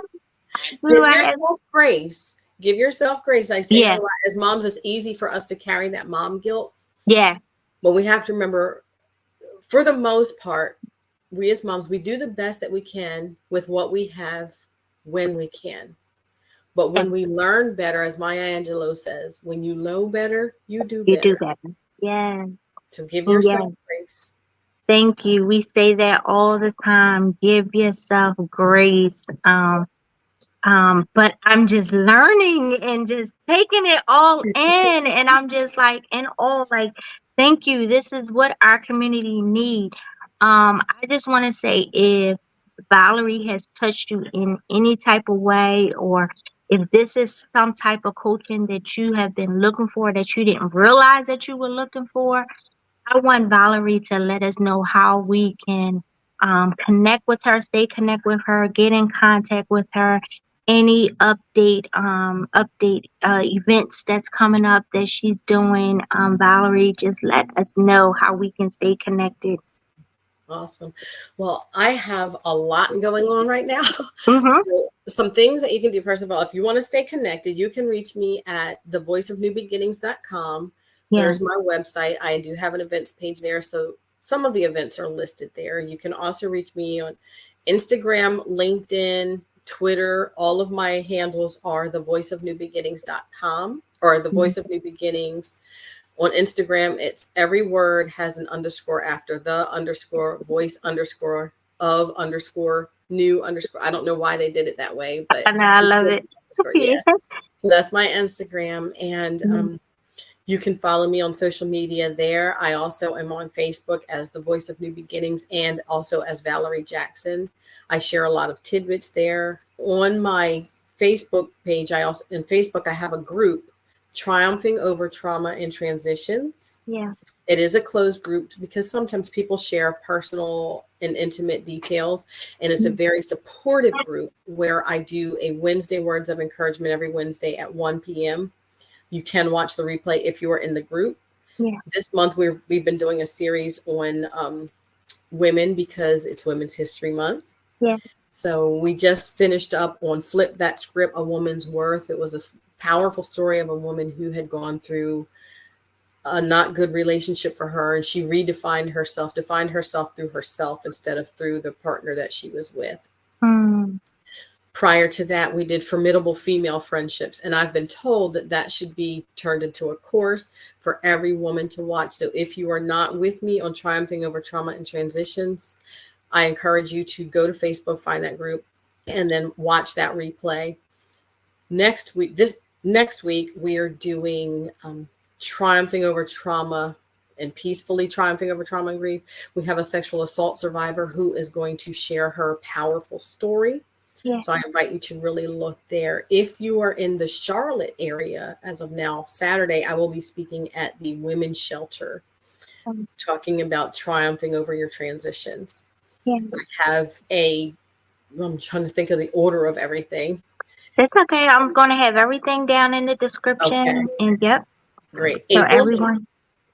Speaker 1: I do.
Speaker 2: Give
Speaker 1: I have,
Speaker 2: yourself grace. give yourself grace. I say that a
Speaker 1: Yes.
Speaker 2: lot. As moms, it's easy for us to carry that mom guilt,
Speaker 1: Yeah.
Speaker 2: but we have to remember, for the most part, we as moms, we do the best that we can with what we have when we can. But
Speaker 1: Yeah.
Speaker 2: when we learn better, as Maya Angelou says, when you know better, you do
Speaker 1: You do
Speaker 2: better.
Speaker 1: better. Yeah.
Speaker 2: So give
Speaker 1: Yeah.
Speaker 2: yourself grace.
Speaker 1: Thank you. We say that all the time. Give yourself grace. But I'm just learning and just taking it all in, and I'm just like in awe, like, thank you. This is what our community need. I just want to say, if Valerie has touched you in any type of way, or if this is some type of coaching that you have been looking for that you didn't realize that you were looking for, I want Valerie to let us know how we can connect with her, stay connect with her, get in contact with her. Any update events that's coming up that she's doing. Valerie, just let us know how we can stay connected.
Speaker 2: Awesome. Well, I have a lot going on right now.
Speaker 1: Mm-hmm.
Speaker 2: So, some things that you can do. First of all, if you want to stay connected, you can reach me at thevoiceofnewbeginnings.com.
Speaker 1: Yeah.
Speaker 2: There's my website. I do have an events page there. So some of the events are listed there. You can also reach me on Instagram, LinkedIn, Twitter. All of my handles are thevoiceofnewbeginnings.com or the
Speaker 1: Mm-hmm.
Speaker 2: voice of new beginnings. On Instagram, it's every word has an underscore after the underscore voice underscore of underscore new underscore. I don't know why they did it that way, but
Speaker 1: I know, I love it.
Speaker 2: yeah.
Speaker 1: Yeah.
Speaker 2: So that's my Instagram. And
Speaker 1: Mhm.
Speaker 2: you can follow me on social media there. I also am on Facebook as the Voice of New Beginnings and also as Valerie Jackson. I share a lot of tidbits there. On my Facebook page, I also in Facebook I have a group, Triumphing Over Trauma and Transitions.
Speaker 1: Yeah.
Speaker 2: It is a closed group because sometimes people share personal and intimate details, and it's a
Speaker 1: Mhm.
Speaker 2: very supportive group where I do a Wednesday Words of Encouragement every Wednesday at 1 p.m. You can watch the replay if you are in the group.
Speaker 1: Yeah.
Speaker 2: This month, we've been doing a series on women because it's Women's History Month.
Speaker 1: Yeah.
Speaker 2: So we just finished up on Flip That Script, A Woman's Worth. It was a powerful story of a woman who had gone through a not good relationship for her, and she defined herself through herself instead of through the partner that she was with.
Speaker 1: Mm.
Speaker 2: Prior to that, we did Formidable Female Friendships, and I've been told that that should be turned into a course for every woman to watch. So if you are not with me on Triumphing Over Trauma and Transitions, I encourage you to go to Facebook, find that group, and then watch that replay. Next week, we are doing Triumphing Over Trauma and Peacefully Triumphing Over Trauma and Grief. We have a sexual assault survivor who is going to share her powerful story.
Speaker 1: Yeah.
Speaker 2: So I invite you to really look there. If you are in the Charlotte area, as of now, Saturday, I will be speaking at the Women's Shelter,
Speaker 1: Um,
Speaker 2: talking about triumphing over your transitions.
Speaker 1: yeah.
Speaker 2: I'm trying to think of the order of everything.
Speaker 1: That's okay. I'm going to have everything down in the
Speaker 2: Okay,
Speaker 1: description. And yep.
Speaker 2: great.
Speaker 1: So everyone.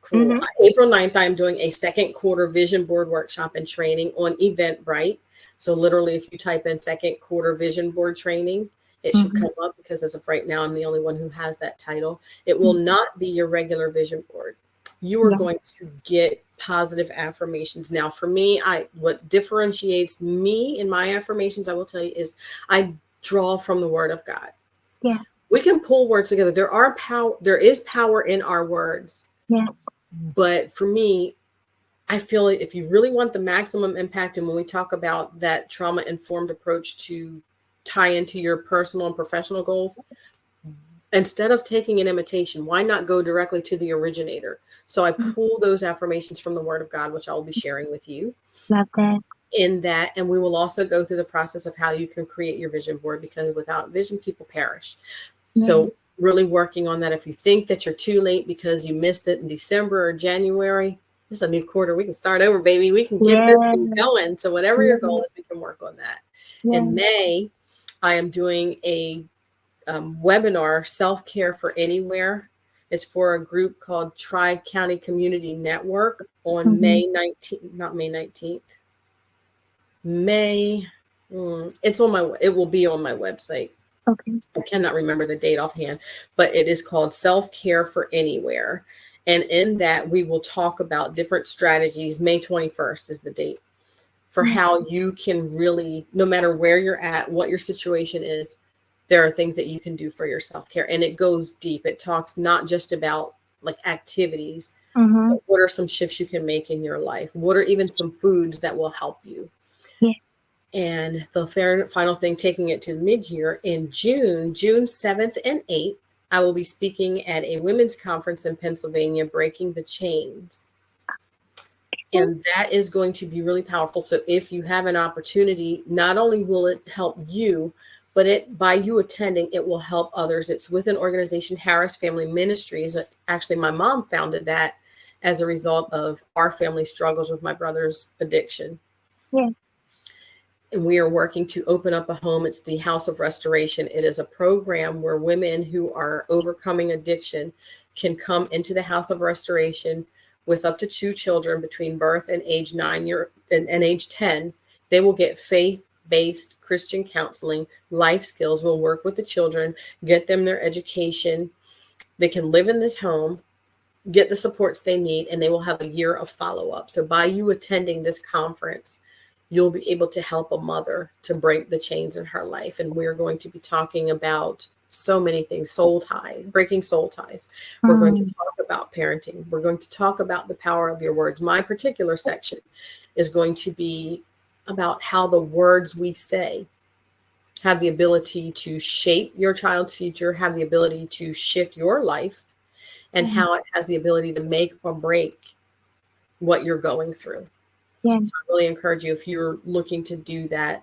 Speaker 2: Cool.
Speaker 1: Mm-hmm.
Speaker 2: April 9th, I'm doing a second quarter vision board workshop and training on Eventbrite. So literally, if you type in second quarter vision board training, it should
Speaker 1: Mm-hmm.
Speaker 2: come up because as of right now, I'm the only one who has that title. It will not be your regular vision board. You are
Speaker 1: Yeah.
Speaker 2: going to get positive affirmations. Now, for me, what differentiates me in my affirmations, I will tell you, is I draw from the Word of God.
Speaker 1: Yeah.
Speaker 2: We can pull words together. There is power in our words.
Speaker 1: Yes.
Speaker 2: But for me, I feel like if you really want the maximum impact, and when we talk about that trauma informed approach to tie into your personal and professional goals, instead of taking an imitation, why not go directly to the originator? So I pull those affirmations from the Word of God, which I'll be sharing with you
Speaker 1: Love that.
Speaker 2: in that. And we will also go through the process of how you can create your vision board, because without vision, people perish.
Speaker 1: Yeah.
Speaker 2: So really working on that. If you think that you're too late because you missed it in December or January, it's a new quarter. We can start over, baby. We can get this
Speaker 1: Yeah.
Speaker 2: thing going. So whatever your
Speaker 1: Yeah.
Speaker 2: goal is, we can work on that.
Speaker 1: Yeah.
Speaker 2: In May, I am doing a webinar, Self-Care for Anywhere. It's for a group called Tri-County Community Network on
Speaker 1: Mm-hmm.
Speaker 2: May 19th, not May 19th. May, it will be on my website.
Speaker 1: Okay.
Speaker 2: I cannot remember the date offhand, but it is called Self Care for Anywhere. And in that, we will talk about different strategies. May 21st is the date for
Speaker 1: Mm,
Speaker 2: how you can really, no matter where you're at, what your situation is, there are things that you can do for your self care. And it goes deep. It talks not just about like activities,
Speaker 1: mhm.
Speaker 2: but what are some shifts you can make in your life? What are even some foods that will help you?
Speaker 1: Yeah.
Speaker 2: And the final thing, taking it to mid year in June, June 7th and 8th, I will be speaking at a women's conference in Pennsylvania, Breaking the Chains. And that is going to be really powerful. So if you have an opportunity, not only will it help you, but it by you attending, it will help others. It's with an organization, Harris Family Ministries. Actually, my mom founded that as a result of our family struggles with my brother's addiction.
Speaker 1: Yeah.
Speaker 2: And we are working to open up a home. It's the House of Restoration. It is a program where women who are overcoming addiction can come into the House of Restoration with up to 2 children between birth and age 9 and age 10. They will get faith-based Christian counseling, life skills. We'll work with the children, get them their education. They can live in this home, get the supports they need, and they will have a year of follow-up. So by you attending this conference, you'll be able to help a mother to break the chains in her life. And we're going to be talking about so many things: soul ties, breaking soul ties. We're going to
Speaker 1: Mm,
Speaker 2: talk about parenting. We're going to talk about the power of your words. My particular section is going to be about how the words we say have the ability to shape your child's future, have the ability to shift your life, and
Speaker 1: mm,
Speaker 2: how it has the ability to make or break what you're going through.
Speaker 1: yeah.
Speaker 2: So I really encourage you, if you're looking to do that,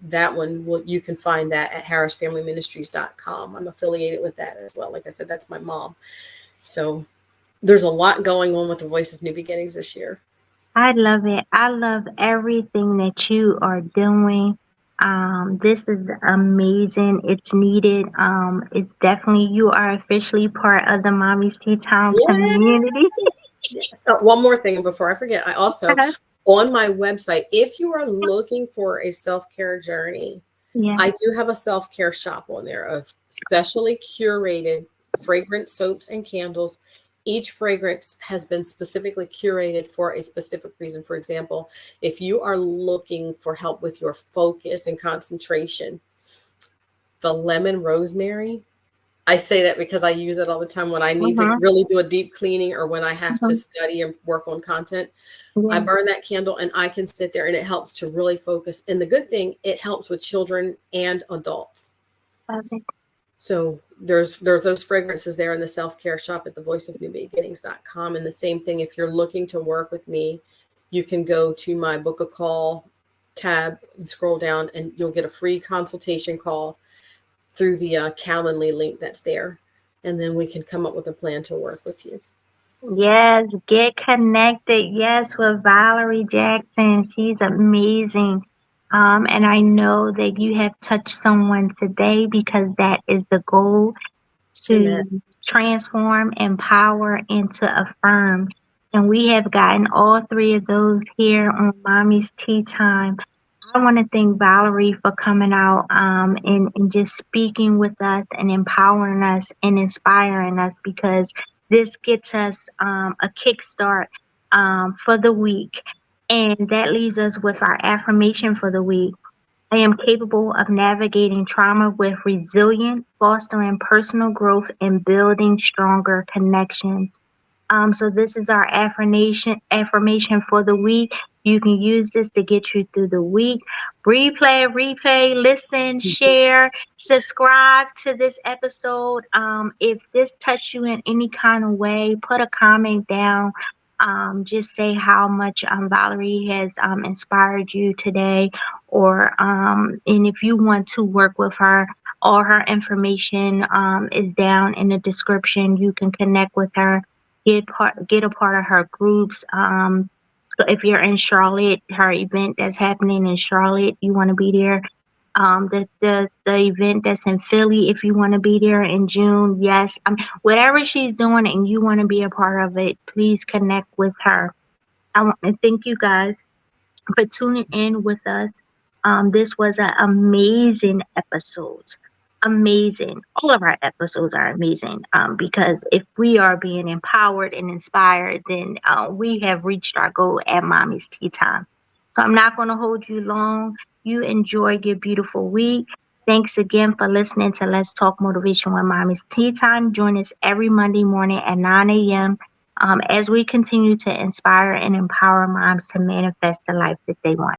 Speaker 2: that one, you can find that at harrisfamilyministries.com. I'm affiliated with that as well. Like I said, that's my mom. So there's a lot going on with the Voice of New Beginnings this year.
Speaker 1: I love it. I love everything that you are doing. This is amazing. It's needed. It's definitely, you are officially part of the Mommy's Tea Time
Speaker 2: Yeah.
Speaker 1: community.
Speaker 2: So one more thing before I forget, I also, on my website, if you are looking for a self-care journey,
Speaker 1: Yeah.
Speaker 2: I do have a self-care shop on there of specially curated fragrance soaps and candles. Each fragrance has been specifically curated for a specific reason. For example, if you are looking for help with your focus and concentration, the lemon rosemary, I say that because I use it all the time when I need to
Speaker 1: Uh-huh.
Speaker 2: really do a deep cleaning or when I have to
Speaker 1: Uh-huh.
Speaker 2: study and work on content. I
Speaker 1: Yeah.
Speaker 2: burn that candle and I can sit there and it helps to really focus. And the good thing, it helps with children and adults.
Speaker 1: Love it.
Speaker 2: So there's those fragrances there in the self-care shop at thevoiceofnewbeginnings.com. And the same thing, if you're looking to work with me, you can go to my book a call tab and scroll down and you'll get a free consultation call through the Calendly link that's there. And then we can come up with a plan to work with you.
Speaker 1: Yes, get connected. Yes, with Valerie Jackson. She's amazing. And I know that you have touched someone today because that is the goal,
Speaker 2: Amen.
Speaker 1: to transform, empower, and to affirm. And we have gotten all three of those here on Mommy's Tea Time. I want to thank Valerie for coming out and just speaking with us and empowering us and inspiring us, because this gets us a kickstart for the week. And that leaves us with our affirmation for the week. I am capable of navigating trauma with resilience, fostering personal growth, and building stronger connections. So this is our affirmation for the week. You can use this to get you through the week. Replay, listen, share, subscribe to this episode. If this touched you in any kind of way, put a comment down. Just say how much Valerie has inspired you today, or and if you want to work with her, all her information is down in the description. You can connect with her, get a part of her groups. So if you're in Charlotte, her event that's happening in Charlotte, you want to be there. The event that's in Philly, if you want to be there in June, yes. Whatever she's doing and you want to be a part of it, please connect with her. I want to thank you guys for tuning in with us. This was an amazing episode. amazing. All of our episodes are amazing, because if we are being empowered and inspired, then we have reached our goal at Mommy's Tea Time. So I'm not going to hold you long. You enjoy your beautiful week. Thanks again for listening to Let's Talk Motivation with Mommy's Tea Time. Join us every Monday morning at 9 a.m. As we continue to inspire and empower moms to manifest the life that they want.